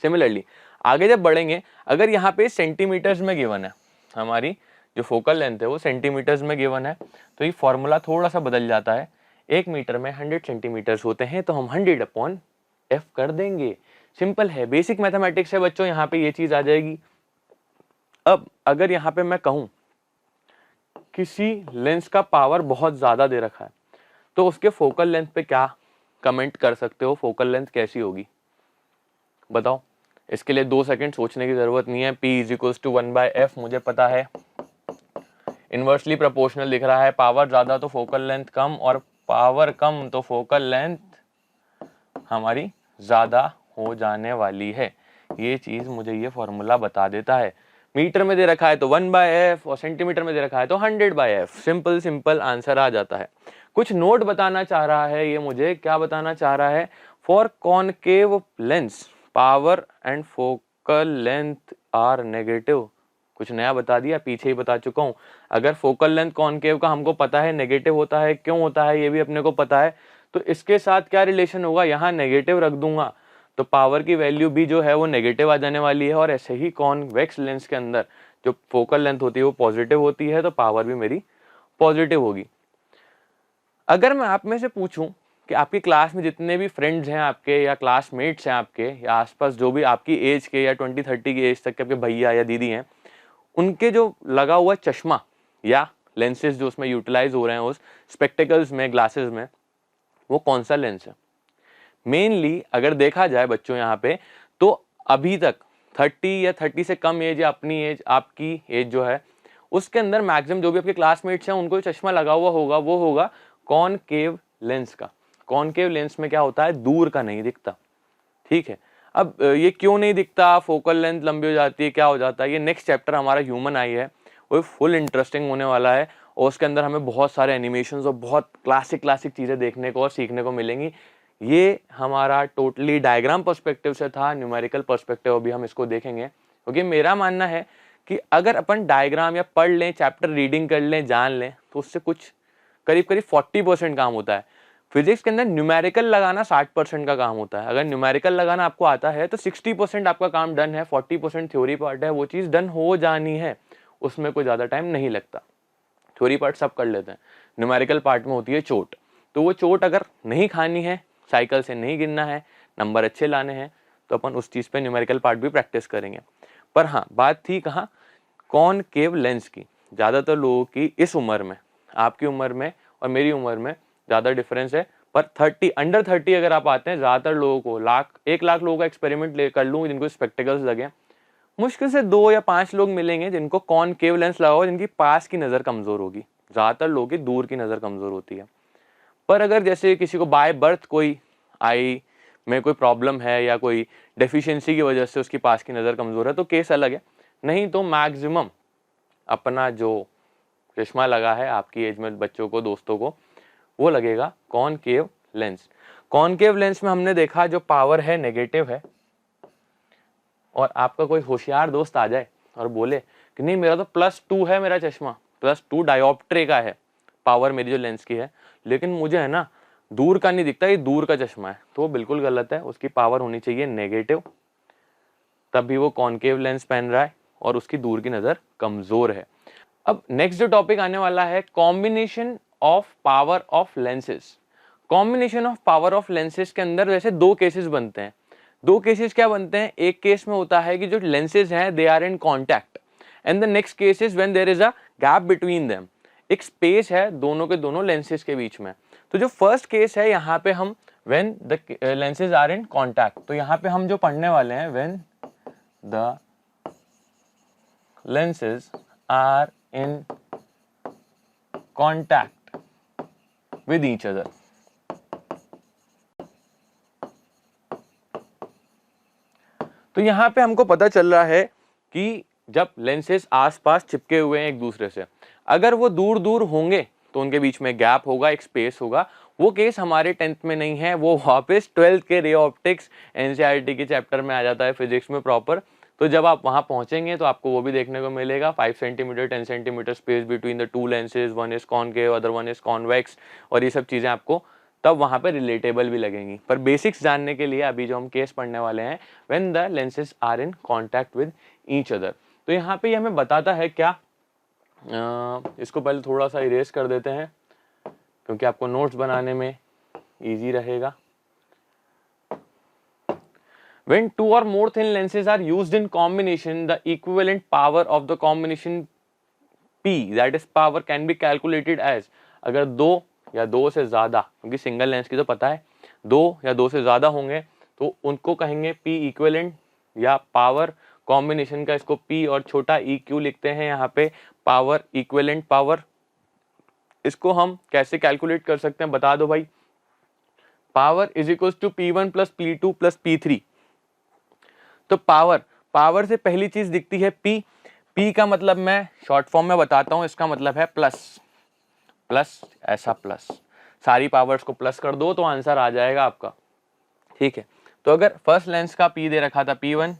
सिमिलरली आगे जब बढ़ेंगे, अगर यहाँ पे सेंटीमीटर्स में गिवन है, हमारी जो फोकल लेंथ है वो सेंटीमीटर्स में गिवन है, तो ये फॉर्मूला थोड़ा सा बदल जाता है। 1 मीटर में 100 सेंटीमीटर्स होते हैं, तो हम 100/f कर देंगे। सिंपल है, बेसिक मैथमेटिक्स है बच्चों, यहाँ पे ये चीज आ जाएगी। अब अगर यहाँ पे मैं कहूं किसी लेंस का पावर बहुत ज्यादा दे रखा है, तो उसके फोकल लेंथ पे क्या कमेंट कर सकते हो, फोकल लेंथ कैसी होगी बताओ। इसके लिए 2 सेकंड सोचने की जरूरत नहीं है। P = 1/f मुझे पता है, इनवर्सली प्रोपोर्शनल दिख रहा है। पावर ज्यादा तो फोकल लेंथ कम, और पावर कम तो फोकल लेंथ हमारी ज्यादा हो जाने वाली है। ये चीज मुझे ये फॉर्मूला बता देता है। मीटर में दे रखा है तो 1/f, और सेंटीमीटर में दे रखा है तो 100/f। सिंपल सिंपल आंसर आ जाता है। कुछ नोट बताना चाह रहा है ये मुझे, क्या बताना चाह रहा है, for concave lens power and focal length are negative. कुछ नया बता दिया, पीछे ही बता चुका हूं। अगर फोकल लेंथ कॉनकेव का हमको पता है नेगेटिव होता है, क्यों होता है ये भी अपने को पता है, तो इसके साथ क्या रिलेशन होगा, यहाँ नेगेटिव रख दूंगा तो पावर की वैल्यू भी जो है वो नेगेटिव आ जाने वाली है। और ऐसे ही कॉन्वेक्स लेंस के अंदर जो फोकल लेंथ होती है वो पॉजिटिव होती है, तो पावर भी मेरी पॉजिटिव होगी। अगर मैं आप में से पूछूं कि आपकी क्लास में जितने भी फ्रेंड्स हैं आपके, या क्लासमेट्स हैं आपके, या आसपास जो भी आपकी एज के या 20-30 की एज तक के आपके भैया या दीदी हैं, उनके जो लगा हुआ चश्मा या लेंसेज जो उसमें यूटिलाइज हो रहे हैं उस स्पेक्टिकल्स में, ग्लासेस में, वो कौन सा लेंस है। मेनली अगर देखा जाए बच्चों यहाँ पे, तो अभी तक 30 या 30 से कम एज या अपनी एज, आपकी एज जो है उसके अंदर मैक्सिमम जो भी आपके क्लासमेट्स हैं उनको चश्मा लगा हुआ होगा, वो होगा कॉनकेव लेंस का। कॉनकेव लेंस में क्या होता है, दूर का नहीं दिखता, ठीक है। अब ये क्यों नहीं दिखता, फोकल लेंथ लंबी हो जाती है, क्या हो जाता है, ये नेक्स्ट चैप्टर हमारा ह्यूमन आई है, वो फुल इंटरेस्टिंग होने वाला है। और उसके अंदर हमें बहुत सारे एनिमेशंस और बहुत क्लासिक चीजें देखने को और सीखने को मिलेंगी। ये हमारा टोटली डायग्राम पर्सपेक्टिव से था, न्यूमेरिकल पर्सपेक्टिव अभी हम इसको देखेंगे। क्योंकि मेरा मानना है कि अगर अपन डायग्राम या पढ़ लें, चैप्टर रीडिंग कर लें, जान लें, तो उससे कुछ करीब 40% काम होता है। फिजिक्स के अंदर न्यूमेरिकल लगाना 60% का काम होता है। अगर न्यूमेरिकल लगाना आपको आता है तो 60% आपका काम डन है, 40% थ्योरी पार्ट है, वो चीज डन हो जानी है, उसमें कोई ज्यादा टाइम नहीं लगता। थ्योरी पार्ट सब कर लेते हैं, न्यूमेरिकल पार्ट में होती है चोट। तो वो चोट अगर नहीं खानी है, साइकिल से नहीं गिरना है, नंबर अच्छे लाने हैं, तो अपन उस चीज पे न्यूमेरिकल पार्ट भी प्रैक्टिस करेंगे। पर हाँ, बात थी कहाँ, कॉनकेव लेंस की। ज्यादातर लोगों की इस उम्र में, आपकी उम्र में और मेरी उम्र में ज्यादा डिफरेंस है, पर 30 अंडर 30 अगर आप आते हैं, ज्यादातर लोगों को 1 लाख लोगों का एक्सपेरिमेंट ले कर लूँ जिनको स्पेक्टिकल्स लगे, मुश्किल से 2 या 5 लोग मिलेंगे जिनको कॉनकेव लेंस लगा हो, जिनकी पास की नजर कमजोर होगी। ज्यादातर लोगों की दूर की नजर कमजोर होती है। पर अगर जैसे किसी को बाय बर्थ कोई आई में कोई प्रॉब्लम है या कोई डेफिशिएंसी की वजह से उसकी पास की नजर कमजोर है, तो केस अलग है। नहीं तो मैक्सिमम अपना जो चश्मा लगा है आपकी एज में बच्चों को, दोस्तों को, वो लगेगा कॉनकेव लेंस। कॉनकेव लेंस में हमने देखा जो पावर है नेगेटिव है, और आपका कोई होशियार दोस्त आ जाए और बोले कि नहीं मेरा तो +2 है, मेरा चश्मा +2 डायोप्ट्री का है पावर मेरी जो लेंस की है, लेकिन मुझे है ना दूर का नहीं दिखता, ये दूर का चश्मा है, तो वो बिल्कुल गलत है। उसकी पावर होनी चाहिए नेगेटिव, तभी वो कॉनकेव लेंस पहन रहा है और उसकी दूर की नजर कमजोर है। अब नेक्स्ट जो टॉपिक आने वाला है, combination of power of lenses. Combination of power of lenses के अंदर वैसे 2 केसेस बनते हैं। 2 केसेस क्या बनते हैं, एक केस में होता है कि जो लेंसेज हैं they are in contact, and the next case is when there is a gap between them, एक स्पेस है दोनों के दोनों लेंसेज के बीच में। तो जो फर्स्ट केस है यहाँ पे हम when the lenses are in contact, तो यहाँ पे हम जो पढ़ने वाले हैं when the lenses are in contact with each other. तो यहां पे हमको पता चल रहा है कि जब लेंसेज आसपास चिपके हुए हैं एक दूसरे से, अगर वो दूर दूर होंगे तो उनके बीच में गैप होगा, एक स्पेस होगा। वो केस हमारे 10th में नहीं है, वो वापस 12th के रे ऑप्टिक्स एनसीईआरटी के चैप्टर में आ जाता है, फिजिक्स में प्रॉपर। तो जब आप वहां पहुंचेंगे तो आपको वो भी देखने को मिलेगा, 5 centimetre 10 centimetre space between the 2 lenses, one is concave other one is convex, और ये सब चीजें आपको तब वहां पे रिलेटेबल भी लगेंगी। पर बेसिक्स जानने के लिए अभी जो हम केस पढ़ने वाले हैं, when the lenses are in contact with each other, तो यहाँ पे ये हमें बताता है क्या, इसको पहले थोड़ा सा इरेज कर देते हैं। क्योंकि आपको नोट्स बनाने में इजी रहेगा। When two or more thin lenses are used in combination, the equivalent power of the combination P, that is power, can be calculated as, अगर दो या दो से ज्यादा, क्योंकि सिंगल लेंस की तो पता है, दो या दो से ज्यादा होंगे तो उनको कहेंगे P इक्विवेलेंट या पावर कॉम्बिनेशन का, इसको P और छोटा e क्यों लिखते हैं यहाँ पे, पावर इक्विवेलेंट पावर। इसको हम कैसे कैलकुलेट कर सकते हैं बता दो भाई। Power is equal to P1 plus P2 plus P3। तो पावर से पहली चीज दिखती है P का मतलब मैं शॉर्ट फॉर्म में बताता हूं, इसका मतलब है प्लस, ऐसा प्लस, सारी पावर्स को प्लस कर दो तो आंसर आ जाएगा आपका। ठीक है, तो अगर फर्स्ट लेंस का P दे रखा था P1,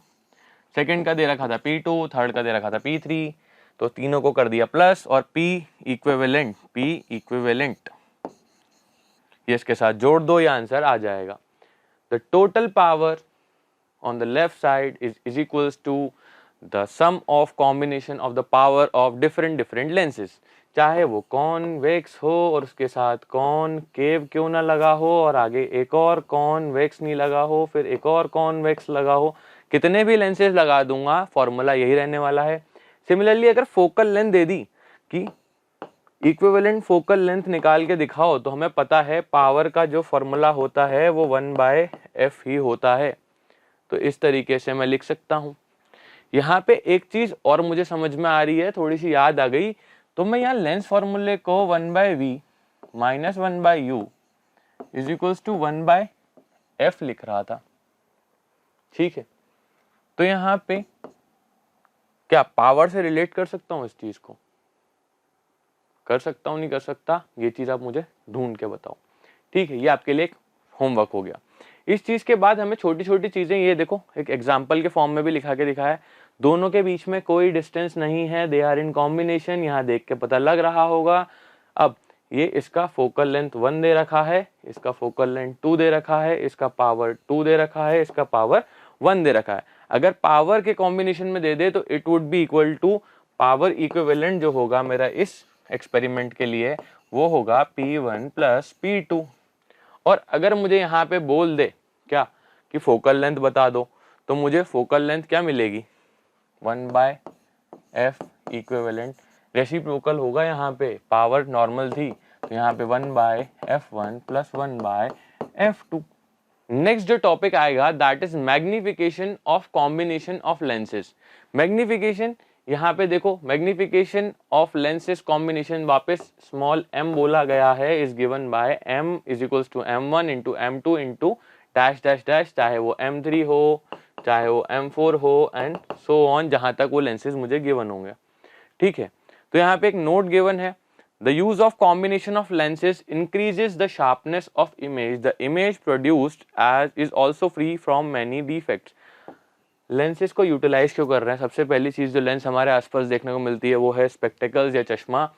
सेकंड का दे रखा था P2, थर्ड का दे रखा था P3, तो तीनों को कर दिया प्लस और P इक्विवेलेंट ये इसके साथ जोड़ दो, ये आंसर आ जाएगा। The total power on the left side is equals to the sum of combination of the power of different lenses, चाहे वो कॉन्वेक्स हो और उसके साथ कॉनकेव क्यों ना लगा हो और आगे एक और कॉन्वेक्स नहीं लगा हो, फिर एक और कॉन्वेक्स लगा हो, कितने भी लेंसेज लगा दूंगा फॉर्मूला यही रहने वाला है। सिमिलरली अगर फोकल लेंथ दे दी कि इक्विवेलेंट फोकल लेंथ निकाल के दिखाओ, तो हमें पता है पावर का जो फॉर्मूला होता है वो 1/f ही होता है। तो इस तरीके से मैं लिख सकता हूं। यहाँ पे एक चीज और मुझे समझ में आ रही है, थोड़ी सी याद आ गई, तो मैं यहाँ लेंस फॉर्मूले को 1/v minus 1/u is equals to 1/f लिख रहा था। ठीक है, तो यहाँ पे क्या पावर से रिलेट कर सकता हूँ, इस चीज को कर सकता हूँ नहीं कर सकता, ये चीज आप मुझे ढूंढ के बताओ। ठीक है, ये आपके लिए एक होमवर्क हो गया। इस चीज के बाद हमें छोटी छोटी चीजें, ये देखो एक एग्जाम्पल के फॉर्म में भी लिखा के दिखाया है, दोनों के बीच में कोई डिस्टेंस नहीं है, दे आर इन कॉम्बिनेशन, यहाँ देख के पता लग रहा होगा। अब ये इसका फोकल लेंथ 1 दे रखा है, इसका फोकल लेंथ 2 दे रखा है, इसका पावर 2 दे रखा है, इसका पावर 1 दे रखा है। अगर पावर के कॉम्बिनेशन में दे दे तो it would be equal to power equivalent जो होगा मेरा इस एक्सपेरिमेंट के लिए वो होगा P1 प्लस P2। और अगर मुझे यहाँ पे बोल दे क्या कि फोकल लेंथ बता दो, तो मुझे फोकल लेंथ क्या मिलेगी, 1/f इक्विवेलेंट, रेसिप्रोकल होगा, यहाँ पे पावर नॉर्मल थी तो यहाँ पे 1/f1 प्लस 1/f2। नेक्स्ट जो टॉपिक आएगा that is magnification of combination of lenses. Magnification, यहाँ पे देखो मैग्निफिकेशन ऑफ लेंसेज कॉम्बिनेशन वापस स्मॉल m बोला गया है, is given by m is equals to m1 into m2 into dash dash dash, चाहे वो m3 हो चाहे वो m4 हो एंड सो ऑन, जहां तक वो लेंसेज मुझे गिवन होंगे। ठीक है, तो यहाँ पे एक नोट गिवन है, the use of combination of lenses increases the sharpness of image, the image produced as is also free from many defects. Lenses को यूटिलाइज क्यों कर रहे हैं, सबसे पहली चीज जो लेंस हमारे आसपास देखने को मिलती है वो है स्पेक्टेकल्स या चश्मा।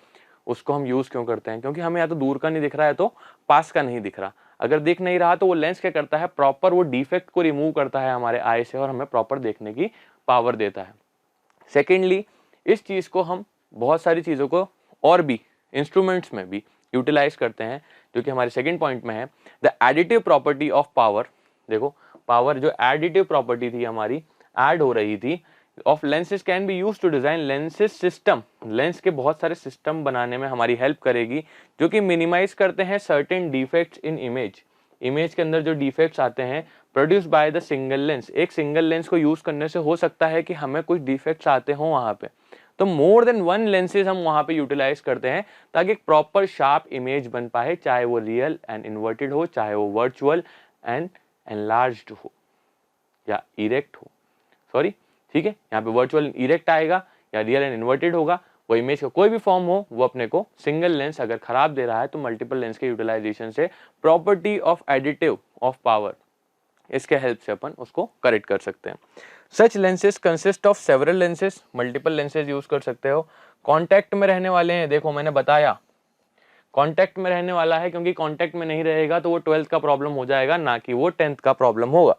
उसको हम यूज क्यों करते हैं, क्योंकि हमें या तो दूर का नहीं दिख रहा है तो पास का नहीं दिख रहा। अगर दिख नहीं रहा तो वो लेंस क्या करता है, प्रॉपर वो डिफेक्ट को रिमूव करता है हमारे आई से और हमें प्रॉपर देखने की पावर देता है। सेकेंडली, इस चीज को हम बहुत सारी चीजों को और भी इंस्ट्रूमेंट्स में भी यूटिलाइज करते हैं, जो कि हमारे सेकेंड पॉइंट में है the additive property of power. देखो पावर जो एडिटिव प्रॉपर्टी थी हमारी, ऐड हो रही थी, of lenses can be use to design lenses system, lens के बहुत सारे सिस्टम बनाने में हमारी हेल्प करेगी, जो कि मिनिमाइज करते हैं certain defects in image. Image के अंदर जो डिफेक्ट्स आते हैं produce by the single lens, एक सिंगल लेंस को यूज करने से हो सकता है कि हमें कुछ डिफेक्ट्स आते हो वहां पे, तो मोर देन वन लेंसेज हम वहां पे यूटिलाइज करते हैं ताकि एक प्रॉपर शार्प इमेज बन पाए, चाहे वो रियल एंड इन्वर्टेड हो, चाहे वो वर्चुअल एंड एनलार्ज्ड हो या इरेक्ट हो, सॉरी ठीक है, यहाँ पे वर्चुअल इरेक्ट आएगा या रियल एंड इन्वर्टेड होगा, वो इमेज का कोई भी फॉर्म हो, वो अपने को सिंगल लेंस अगर खराब दे रहा है तो मल्टीपल लेंस के यूटिलाइजेशन से property of additive of power, इसके हेल्प से अपन उसको करेक्ट कर सकते हैं। Such lenses consist of several lenses, multiple lenses use कर सकते हो। कॉन्टैक्ट में रहने वाले हैं, देखो मैंने बताया कॉन्टैक्ट में रहने वाला है, क्योंकि कॉन्टैक्ट में नहीं रहेगा तो वो 12th का प्रॉब्लम हो जाएगा, ना कि वो 10th का प्रॉब्लम होगा।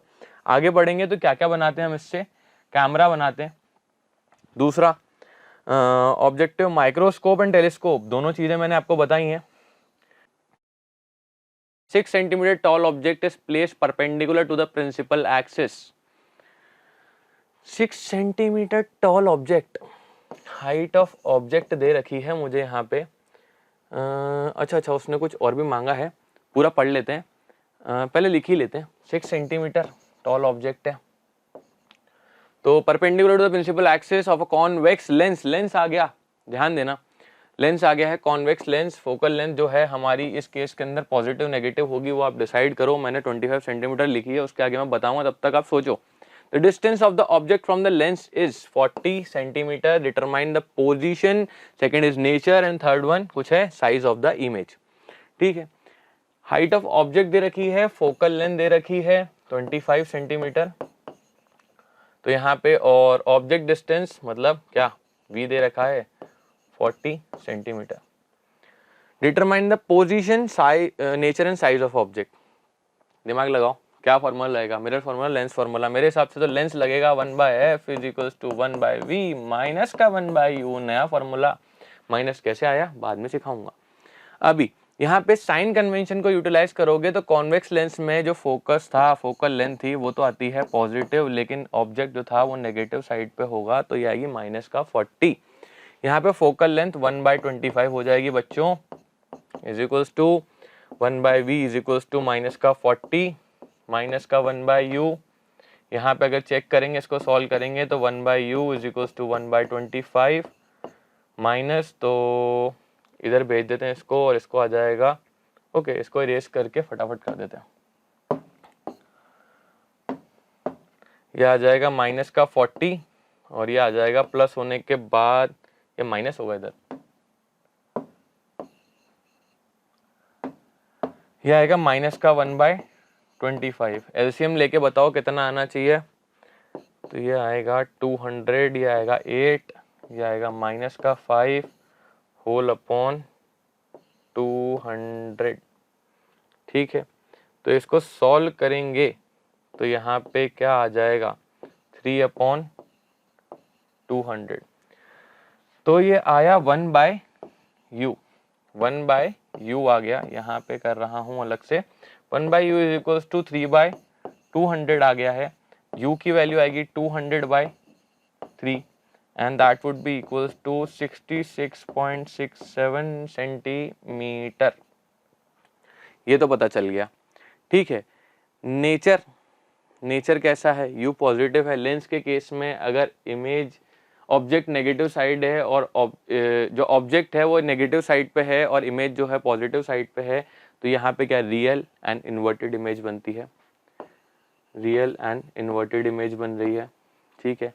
आगे बढ़ेंगे तो क्या क्या बनाते हैं हम इससे, कैमरा बनाते हैं। दूसरा ऑब्जेक्टिव माइक्रोस्कोप एंड टेलीस्कोप, दोनों चीजें मैंने आपको बताई हैं। 6 centimetre tall object is placed perpendicular to the principal axis. 6 centimetre tall object, height of object दे रखी है मुझे यहाँ पे। अच्छा उसने कुछ और भी मांगा है, पूरा पढ़ लेते हैं, पहले लिख ही लेते हैं। 6 सेंटीमीटर टॉल ऑब्जेक्ट है, तो perpendicular to the principal axis of a convex lens, lens आ गया, ध्यान देना, लेंस आ गया है। कॉन्वेक्स लेंस, फोकल लेंथ जो है हमारी इस केस के अंदर पॉजिटिव नेगेटिव होगी वो आप डिसाइड करो। मैंने 25 सेंटीमीटर लिखी है, उसके आगे मैं बताऊंगा, तब तक आप सोचो। The distance of the object from the lens is 40 centimetre, determine the position, second is nature and third one कुछ है साइज ऑफ द इमेज। ठीक है, हाइट ऑफ ऑब्जेक्ट दे रखी है, फोकल लेंथ दे रखी है 25 सेंटीमीटर, तो यहाँ पे, और ऑब्जेक्ट डिस्टेंस मतलब क्या, v दे रखा है 40 centimetre. Determine the position, nature and size of object. दिमाग लगाओ, क्या फॉर्मूला लगेगा, मिरर फॉर्मूला, लेंस फॉर्मूला। मेरे हिसाब से तो लेंस लगेगा 1/f is equals to 1/v minus का 1/u, नया फॉर्मूला। माइनस कैसे आया बाद में सिखाऊंगा। अभी यहाँ पे साइन कन्वेंशन को यूटिलाइज करोगे तो कॉन्वेक्स लेंस में जो फोकस था, फोकल लेंथ थी, वो तो आती है पॉजिटिव, लेकिन ऑब्जेक्ट जो था वो नेगेटिव साइड पे होगा, तो ये आएगी माइनस का 40। यहाँ पे फोकल लेंथ 1/25 हो जाएगी बच्चों, is equals to 1/v is equals to minus का 40 माइनस का 1/u। यहाँ पे अगर चेक करेंगे, इसको सॉल्व करेंगे तो 1/u is equals to 1/25 minus, तो इधर भेज देते हैं इसको और इसको आ जाएगा, ओके इसको इरेज करके फटाफट कर देते हैं। ये आ जाएगा माइनस का 40 और ये आ जाएगा प्लस होने के बाद ये माइनस होगा, इधर ये आएगा माइनस का 1/25। एलसीएम लेके बताओ कितना आना चाहिए, तो ये आएगा 200, ये आएगा 8, ये आएगा माइनस का 5 होल अपॉन 200। ठीक है, तो इसको सॉल्व करेंगे तो यहाँ पे क्या आ जाएगा 3/200, तो ये आया 1/u, 1/u आ गया। यहाँ पे कर रहा हूँ अलग से, 1/u इज इक्वल्स टू 3/200 आ गया है। u की वैल्यू आएगी 200/3 and that would be equals to 66.67 centimetre. ये तो पता चल गया। ठीक है, नेचर, नेचर कैसा है, u पॉजिटिव है। लेंस के केस में अगर इमेज ऑब्जेक्ट नेगेटिव साइड है और जो ऑब्जेक्ट है वो नेगेटिव साइड पे है और इमेज जो है पॉजिटिव साइड पे है, तो यहाँ पे क्या रियल एंड इन्वर्टेड इमेज बनती है, रियल एंड इन्वर्टेड इमेज बन रही है। ठीक है,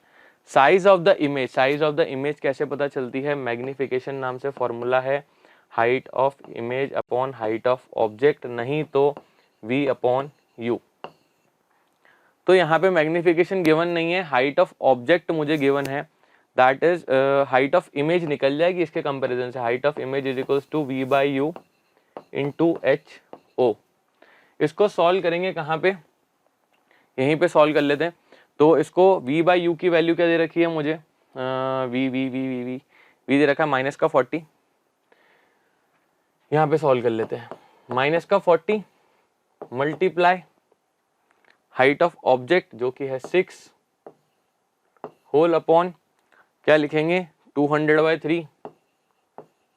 size of the image, size of the image कैसे पता चलती है, मैग्निफिकेशन नाम से फॉर्मूला है, height of image upon height of object, नहीं तो v अपॉन u। तो यहाँ पे मैग्निफिकेशन गिवन नहीं है, हाइट ऑफ ऑब्जेक्ट मुझे गिवन है, that is height of image निकल जाएगी इसके कंपैरिजन से। Height of image is equals to v/u into h/o। इसको सॉल्व करेंगे कहाँ पे, यहीं पे सॉल्व कर लेते हैं। तो इसको v/u की वैल्यू क्या दे रखी है मुझे, v दे रखा है माइनस का 40। यहाँ पे सॉल्व कर लेते हैं, माइनस का 40 मल्टीप्लाई हाइट ऑफ ऑब्जेक्ट जो कि है 6 होल अपॉन क्या लिखेंगे 200/3,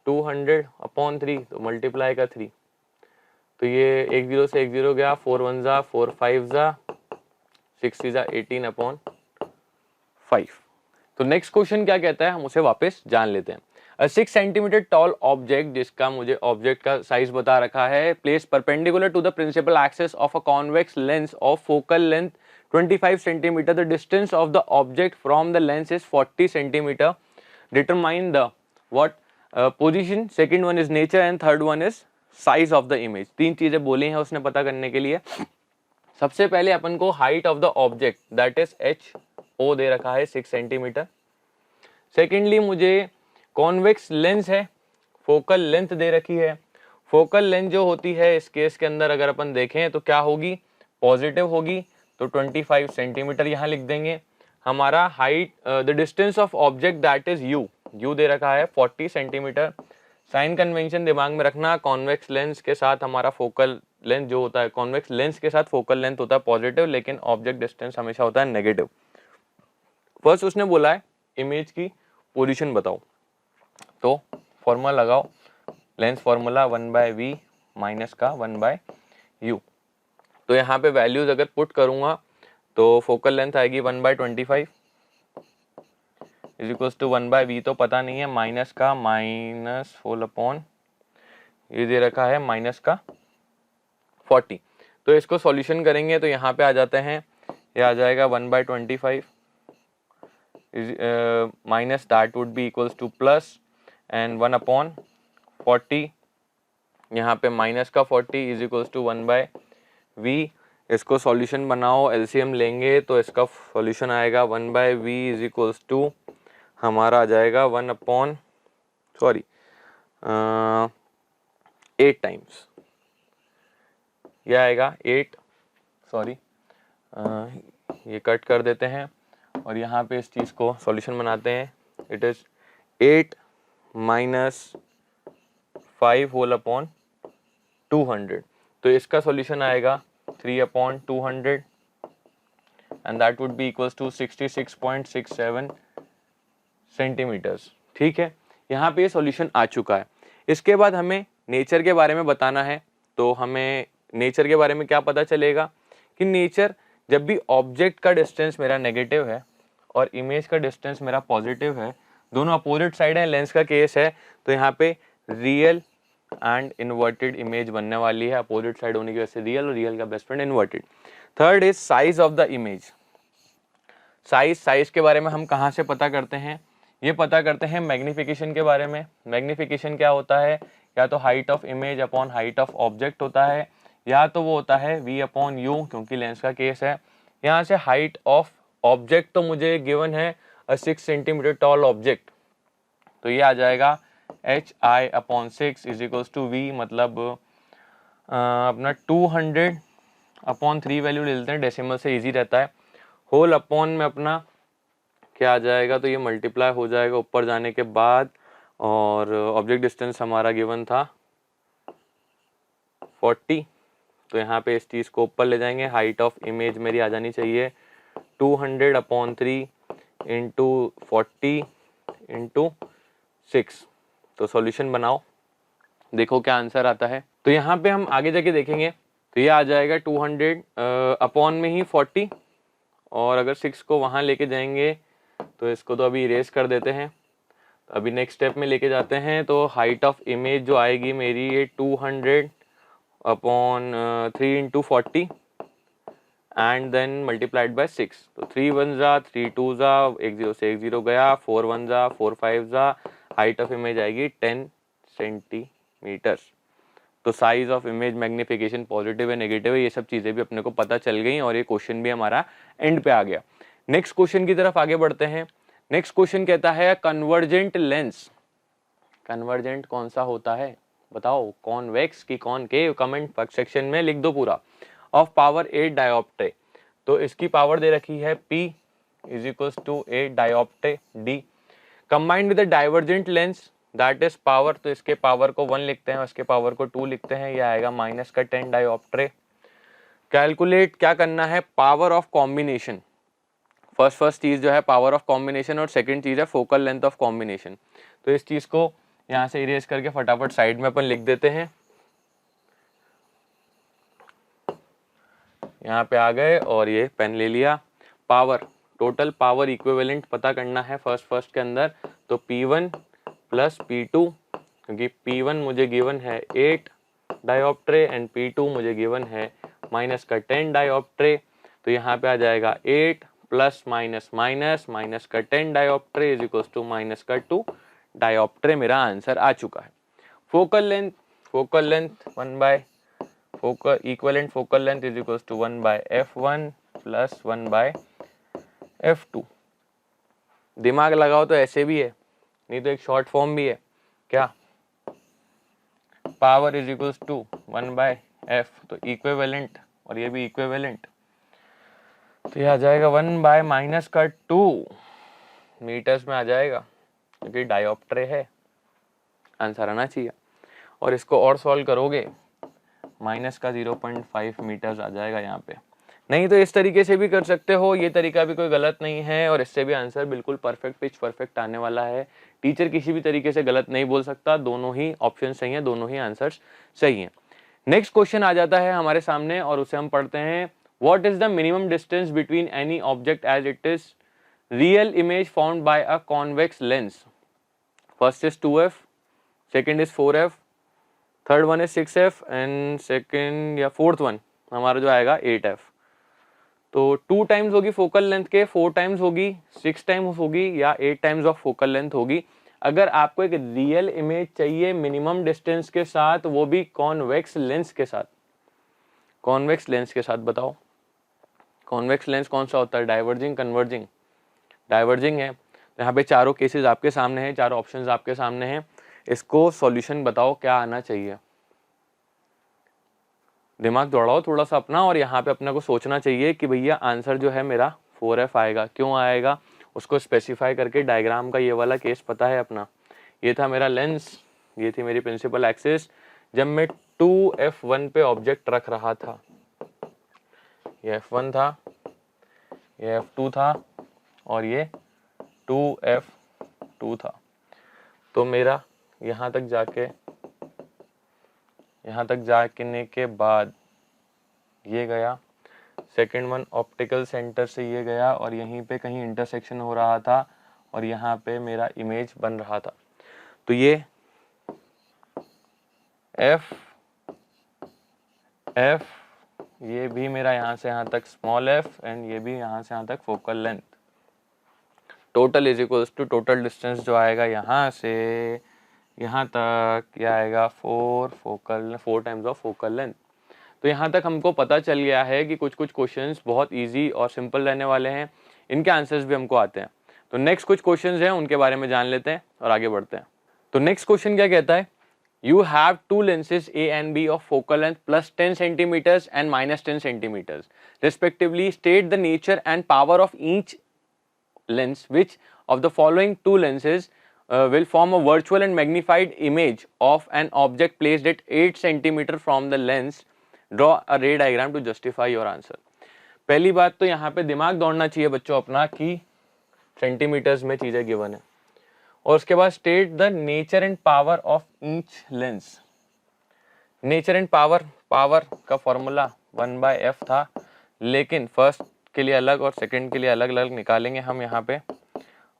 200/3, तो मल्टीप्लाई का 3, तो ये 1 0 से 1 0 गया, 4 1 जा 4 5 जा 6 जा 18/5। तो नेक्स्ट क्वेश्चन क्या कहता है, हम उसे वापस जान लेते हैं। 6 सेंटीमीटर टॉल ऑब्जेक्ट, जिसका मुझे ऑब्जेक्ट का साइज बता रखा है, place perpendicular to the principal axis of a convex lens of focal length 25 centimetre, the distance of the object from the lens is 40 centimetre, determine the what position, second one is nature and third one is size of the image. 3 चीजें बोली हैं उसने पता करने के लिए। सबसे पहले अपन को height of the object that is h/o दे रखा है 6 सेंटीमीटर। सेकेंडली मुझे कॉन्वेक्स लेंस है, फोकल लेंथ दे रखी है। फोकल लेंथ जो होती है इस केस के अंदर अगर अपन देखें तो क्या होगी, पॉजिटिव होगी, तो 25 सेंटीमीटर यहाँ लिख देंगे। हमारा height, the distance of object that is u दे रखा है 40 सेंटीमीटर। साइन कन्वेंशन दिमाग में रखना, कॉन्वेक्स लेंस के साथ हमारा फोकल लेंथ जो होता है, कॉन्वेक्स लेंस के साथ फोकल लेंथ होता है पॉजिटिव, लेकिन ऑब्जेक्ट डिस्टेंस हमेशा होता है नेगेटिव। फर्स्ट उसने बोला है इमेज की पोजीशन बताओ, तो फॉर्मूला लगाओ, लेंस फॉर्मूला 1/v माइनस का 1/u। तो यहाँ पे वैल्यूज अगर पुट करूंगा तो फोकल लेंथ आएगी 1/25 इज इक्वल्स टू 1/v, तो पता नहीं है, माइनस का माइनस होल अपॉन ये दे रखा है माइनस का 40। तो इसको सॉल्यूशन करेंगे तो यहाँ पे आ जाते हैं, ये आ जाएगा 1/25 minus that would be equals two plus and 1/40, यहाँ पे माइनस का 40 इज इक्वल्स टू 1/v। इसको सॉल्यूशन बनाओ, एलसीएम लेंगे तो इसका सॉल्यूशन आएगा 1/v इज इक्वल्स टू हमारा आ जाएगा 8 टाइम्स, यह आएगा 8, सॉरी ये कट कर देते हैं और यहाँ पे इस चीज़ को सॉल्यूशन बनाते हैं। It is 8 minus 5 whole upon 200, तो इसका सॉल्यूशन आएगा 3/200 and that would be equals to 66.67 centimetres. ठीक है, यहाँ पे सॉल्यूशन आ चुका है। इसके बाद हमें नेचर के बारे में बताना है, तो हमें नेचर के बारे में क्या पता चलेगा कि नेचर जब भी ऑब्जेक्ट का डिस्टेंस मेरा नेगेटिव है और इमेज का डिस्टेंस मेरा पॉजिटिव है, दोनों अपोजिट साइड है, लेंस का केस है, तो यहाँ पे रियल एंड इन्वर्टेड इमेज बनने वाली है, अपोजिट साइड होने की वजह से रियल और रियल का best friend inverted. Third is size of the image. Size के बारे में हम कहाँ से पता करते हैं, ये पता करते हैं मैग्निफिकेशन के बारे में। मैग्निफिकेशन क्या होता है, या तो height of image upon height of object होता है, या तो वो होता है v/u क्योंकि लेंस का केस है। यहाँ से हाइट ऑफ ऑब्जेक्ट तो मुझे गिवन है 6 सेंटीमीटर टॉल ऑब्जेक्ट, तो ये आ जाएगा hi/6 is equals to v, मतलब अपना 200/3 वैल्यू ले लेते हैं, डेसिमल से इजी रहता है। होल अपॉन में अपना क्या आ जाएगा, तो ये मल्टीप्लाई हो जाएगा ऊपर जाने के बाद, और ऑब्जेक्ट डिस्टेंस हमारा गिवन था 40, तो यहाँ पे इस चीज़ को ऊपर ले जाएंगे। हाइट ऑफ इमेज मेरी आ जानी चाहिए 200/3 इंटू 40 इंटू 6। तो सॉल्यूशन बनाओ, देखो क्या आंसर आता है। तो यहाँ पे हम आगे जाके देखेंगे, तो ये आ जाएगा 200 अपॉन में ही 40, और अगर 6 को वहाँ लेके जाएंगे तो इसको तो अभी इरेज कर देते हैं। तो अभी नेक्स्ट स्टेप में लेके जाते हैं, तो हाइट ऑफ इमेज जो आएगी मेरी ये 200/3 into 40 and then multiplied by 6। तो 3 1 जा, 3 2 जा, 1 0 से 1 0 गया, 4 1 जा, 4 5 जा, हाइट ऑफ इमेज आएगी 10 सेंटीमीटर्स। तो size of image, magnification, positive है नेगेटिव है, ये सब चीज़ें भी अपने को पता चल गई और ये क्वेश्चन भी हमारा एंड पे आ गया। नेक्स्ट क्वेश्चन की तरफ आगे बढ़ते हैं। नेक्स्ट क्वेश्चन कहता है कन्वर्जेंट लेंस। कन्वर्जेंट कौन सा होता है बताओ, कॉन्वेक्स की कॉनकेव? कमेंट सेक्शन में लिख दो पूरा। ऑफ पावर 8 डायोप्ट्रे, तो इसकी पावर दे रखी है P is equals to 8 dioptre D combined with divergent lens that is power, तो इसके पावर को 1 लिखते हैं और इसके पावर को 2 लिखते हैं, यह आएगा माइनस का 10 डायोप्ट्रे। कैलकुलेट क्या करना है, पावर ऑफ कॉम्बिनेशन। फर्स्ट चीज जो है पावर ऑफ कॉम्बिनेशन और सेकंड चीज है फोकल लेंथ ऑफ कॉम्बिनेशन। तो इस चीज को यहाँ से इरेज करके फटाफट साइड में अपन लिख देते हैं। यहाँ पे आ गए और ये पेन ले लिया। पावर, टोटल पावर इक्विवेलेंट पता करना है फर्स्ट के अंदर, तो P1 प्लस P2, क्योंकि P1 मुझे गिवन है 8 डायोप्ट्रे एंड P2 मुझे गिवन है माइनस का 10 डायोप्ट्रे। तो यहाँ पे आ जाएगा 8 प्लस माइनस माइनस माइनस का 10 dioptre is equals to minus का 2 डायोप्ट्रे। मेरा आंसर आ चुका है। Focal length 1 by focal equivalent focal length is equals to 1 by f1 plus 1 by f2। दिमाग लगाओ तो ऐसे भी है, नहीं तो एक शॉर्ट फॉर्म भी है, क्या? Power is equals to 1 by f, तो इक्विवेलेंट और ये भी इक्विवेलेंट, तो ये आ जाएगा 1 बाय माइनस का 2 मीटर्स में आ जाएगा क्योंकि डायोप्ट्रे है। आंसर आना चाहिए। और इसको और सॉल्व करोगे माइनस का 0.5 मीटर्स आ जाएगा यहाँ पे। नहीं तो इस तरीके से भी कर सकते हो, ये तरीका भी कोई गलत नहीं है और इससे भी आंसर बिल्कुल परफेक्ट पिच परफेक्ट आने वाला है। टीचर किसी भी तरीके से गलत नहीं बोल सकता, दोनों ही ऑप्शन सही हैं, दोनों ही आंसर्स सही हैं। नेक्स्ट क्वेश्चन आ जाता है हमारे सामने और उसे हम पढ़ते हैं। What is the minimum distance between any object as it is real image found by a convex lens? First is 2f, second is 4f, third one is 6f and second या फोर्थ वन हमारा जो आएगा 8f। तो 2 टाइम्स होगी फोकल लेंथ के, 4 टाइम्स होगी, 6 टाइम्स होगी या 8 टाइम्स ऑफ फोकल लेंथ होगी। अगर आपको एक रियल इमेज चाहिए मिनिमम डिस्टेंस के साथ, वो भी कॉन्वेक्स लेंस के साथ, कॉन्वेक्स लेंस के साथ, बताओ कॉन्वेक्स लेंस कौन सा होता है? Diverging, converging? डाइवर्जिंग है। यहाँ पे चारों केसेस आपके सामने हैं, चारों ऑप्शंस आपके सामने हैं। इसको सॉल्यूशन बताओ क्या आना चाहिए। दिमाग दौड़ाओ थोड़ा सा अपना और यहाँ पे अपने को सोचना चाहिए कि भैया आंसर जो है मेरा 4f आएगा। क्यों आएगा उसको स्पेसिफाई करके, डायग्राम का ये वाला केस पता है अपना। ये था मेरा लेंस, ये थी मेरी प्रिंसिपल एक्सिस। जब मैं 2f1 पे ऑब्जेक्ट रख रहा था, ये f1 था, ये f2 था और ये 2f2 था। तो मेरा यहाँ तक जाने के बाद ये गया, सेकेंड वन ऑप्टिकल सेंटर से ये गया और यहीं पे कहीं इंटरसेक्शन हो रहा था और यहाँ पे मेरा इमेज बन रहा था। तो ये f ये भी मेरा यहाँ से यहाँ तक स्मॉल f एंड ये भी यहाँ से यहाँ तक focal length. Total is equals to total distance जो आएगा यहाँ से यहाँ तक, क्या आएगा 4 टाइम्स ऑफ फोकल लेंथ। तो यहाँ तक हमको पता चल गया है कि कुछ क्वेश्चंस बहुत इजी और सिंपल रहने वाले हैं, इनके आंसर्स भी हमको आते हैं। तो नेक्स्ट कुछ क्वेश्चंस हैं उनके बारे में जान लेते हैं और आगे बढ़ते हैं। तो नेक्स्ट क्वेश्चन क्या कहता है? You have two lenses A and B of focal length plus 10 centimeters and minus 10 centimeters respectively. State the nature and power of each lens. Which of the following two lenses will form a virtual and magnified image of an object placed at 8 centimeter from the lens? Draw a ray diagram to justify your answer. पहली बात तो यहाँ पे दिमाग दौड़ना चाहिए बच्चों अपना कि सेंटीमीटर्स में चीजें गिवन है। और उसके बाद state the nature and power of each lens. Nature and power का फॉर्मूला 1/f था, लेकिन फर्स्ट के लिए अलग और सेकंड के लिए अलग अलग निकालेंगे हम यहाँ पे।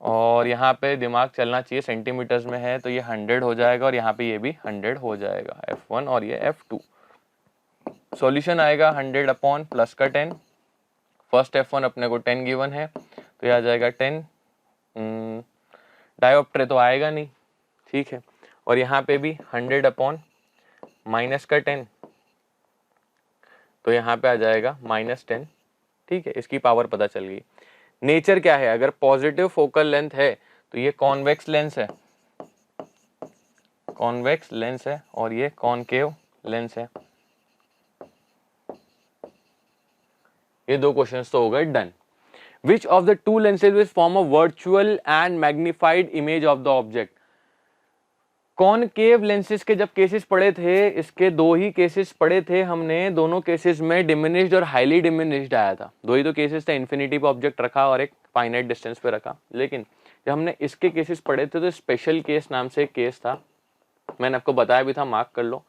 और यहाँ पे दिमाग चलना चाहिए, सेंटीमीटर्स में है तो ये 100 हो जाएगा और यहाँ पे ये भी 100 हो जाएगा, f1 और ये f2। सॉल्यूशन आएगा 100 अपॉन प्लस का 10। फर्स्ट f1 अपने को 10 गिवन है तो ये आ जाएगा 10। डायोप्ट्रे तो आएगा नहीं, ठीक है। और यहाँ पे भी 100 अपॉन माइनस का 10 तो यहाँ पे आ जाएगा -10, ठीक है। इसकी पावर पता चल गई। नेचर क्या है? अगर पॉजिटिव फोकल लेंथ है तो ये कॉन्वेक्स लेंस है, कॉन्वेक्स लेंस है और ये कॉनकेव लेंस है। ये दो क्वेश्चंस तो हो गए done. Which of the two lenses will form a virtual and magnified image of the object? Concave lenses के जब केसेस पढ़े थे, इसके दो ही केसेस पढ़े थे हमने, दोनों केसेस में डिमिनिश्ड और हाईली डिमिनिश्ड आया था। दो ही तो केसेस थे, इन्फिनिटी पे ऑब्जेक्ट रखा और एक फाइनाइट डिस्टेंस पे रखा। लेकिन जब हमने इसके केसेस पढ़े थे तो स्पेशल केस नाम से एक केस था, मैंने आपको बताया भी था, मार्क कर लो।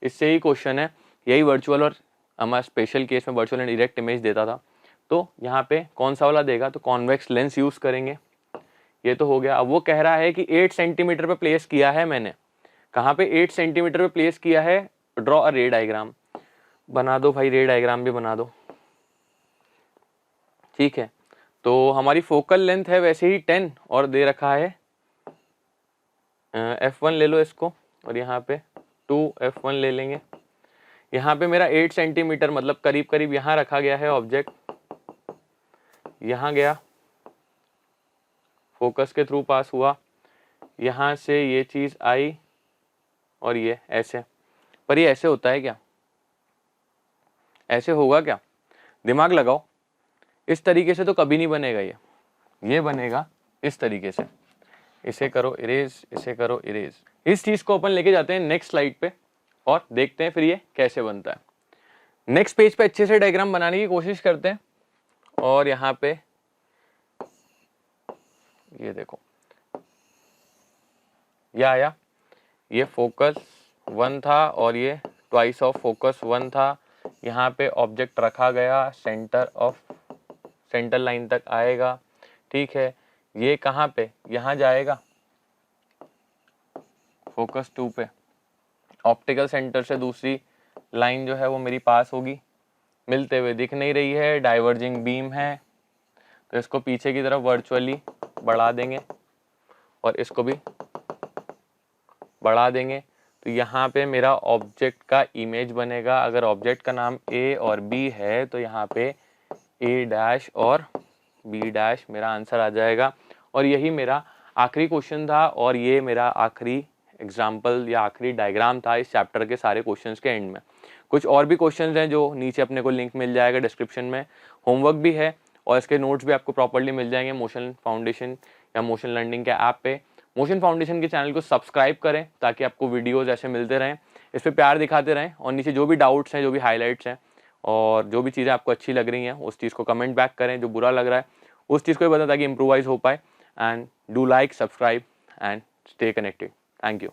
इससे ही क्वेश्चन है, यही वर्चुअल और हमारा स्पेशल केस में वर्चुअल एंड डायरेक्ट इमेज देता था। तो यहाँ पे कौन सा वाला देगा? तो कॉन्वेक्स लेंस यूज करेंगे। ये तो हो गया। अब वो कह रहा है कि 8 सेंटीमीटर पे प्लेस किया है मैंने। कहाँ पे 8 सेंटीमीटर पे प्लेस किया है? ड्रॉ अ रे डायग्राम। बना दो भाई, रे डायग्राम भी बना दो, ठीक है। तो हमारी फोकल लेंथ है वैसे ही 10 और दे रखा है f1 ले लो इसको और यहाँ पे 2f1 ले लेंगे। यहाँ पे मेरा 8 सेंटीमीटर मतलब करीब करीब यहाँ रखा गया है ऑब्जेक्ट, यहाँ गया, फोकस के थ्रू पास हुआ, यहाँ से ये चीज आई और ये ऐसे। पर ये ऐसे होता है क्या? ऐसे होगा क्या? दिमाग लगाओ। इस तरीके से तो कभी नहीं बनेगा ये बनेगा इस तरीके से। इसे करो इरेज, इसे करो इरेज। इस चीज़ को अपन लेके जाते हैं नेक्स्ट स्लाइड पे और देखते हैं फिर ये कैसे बनता है। नेक्स्ट पेज पे अच्छे से डायग्राम बनाने की कोशिश करते हैं। और यहाँ पे ये देखो, ये आया, ये फोकस 1 था और ये ट्वाइस ऑफ फोकस 1 था। यहाँ पे ऑब्जेक्ट रखा गया, सेंटर लाइन तक आएगा, ठीक है। ये कहाँ पे, यहाँ जाएगा फोकस 2 पे। ऑप्टिकल सेंटर से दूसरी लाइन जो है वो मेरी पास होगी, मिलते हुए दिख नहीं रही है, डाइवर्जिंग बीम है, तो इसको पीछे की तरफ वर्चुअली बढ़ा देंगे और इसको भी बढ़ा देंगे। तो यहाँ पे मेरा ऑब्जेक्ट का इमेज बनेगा। अगर ऑब्जेक्ट का नाम ए और बी है तो यहाँ पे ए डैश और बी डैश मेरा आंसर आ जाएगा। और यही मेरा आखिरी क्वेश्चन था और ये मेरा आखिरी एग्जाम्पल या आखिरी डायग्राम था इस चैप्टर के सारे क्वेश्चंस के एंड में। कुछ और भी क्वेश्चंस हैं जो नीचे अपने को लिंक मिल जाएगा डिस्क्रिप्शन में, होमवर्क भी है और इसके नोट्स भी आपको प्रॉपर्ली मिल जाएंगे मोशन फाउंडेशन या मोशन लर्निंग के ऐप पे। मोशन फाउंडेशन के चैनल को सब्सक्राइब करें ताकि आपको वीडियोज़ ऐसे मिलते रहें, इस पर प्यार दिखाते रहें और नीचे जो भी डाउट्स हैं, जो भी हाईलाइट्स हैं और जो भी चीज़ें आपको अच्छी लग रही हैं उस चीज़ को कमेंट बैक करें, जो बुरा लग रहा है उस चीज़ को भी बताएं ताकि इम्प्रोवाइज हो पाए। And do like, subscribe and stay connected. Thank you.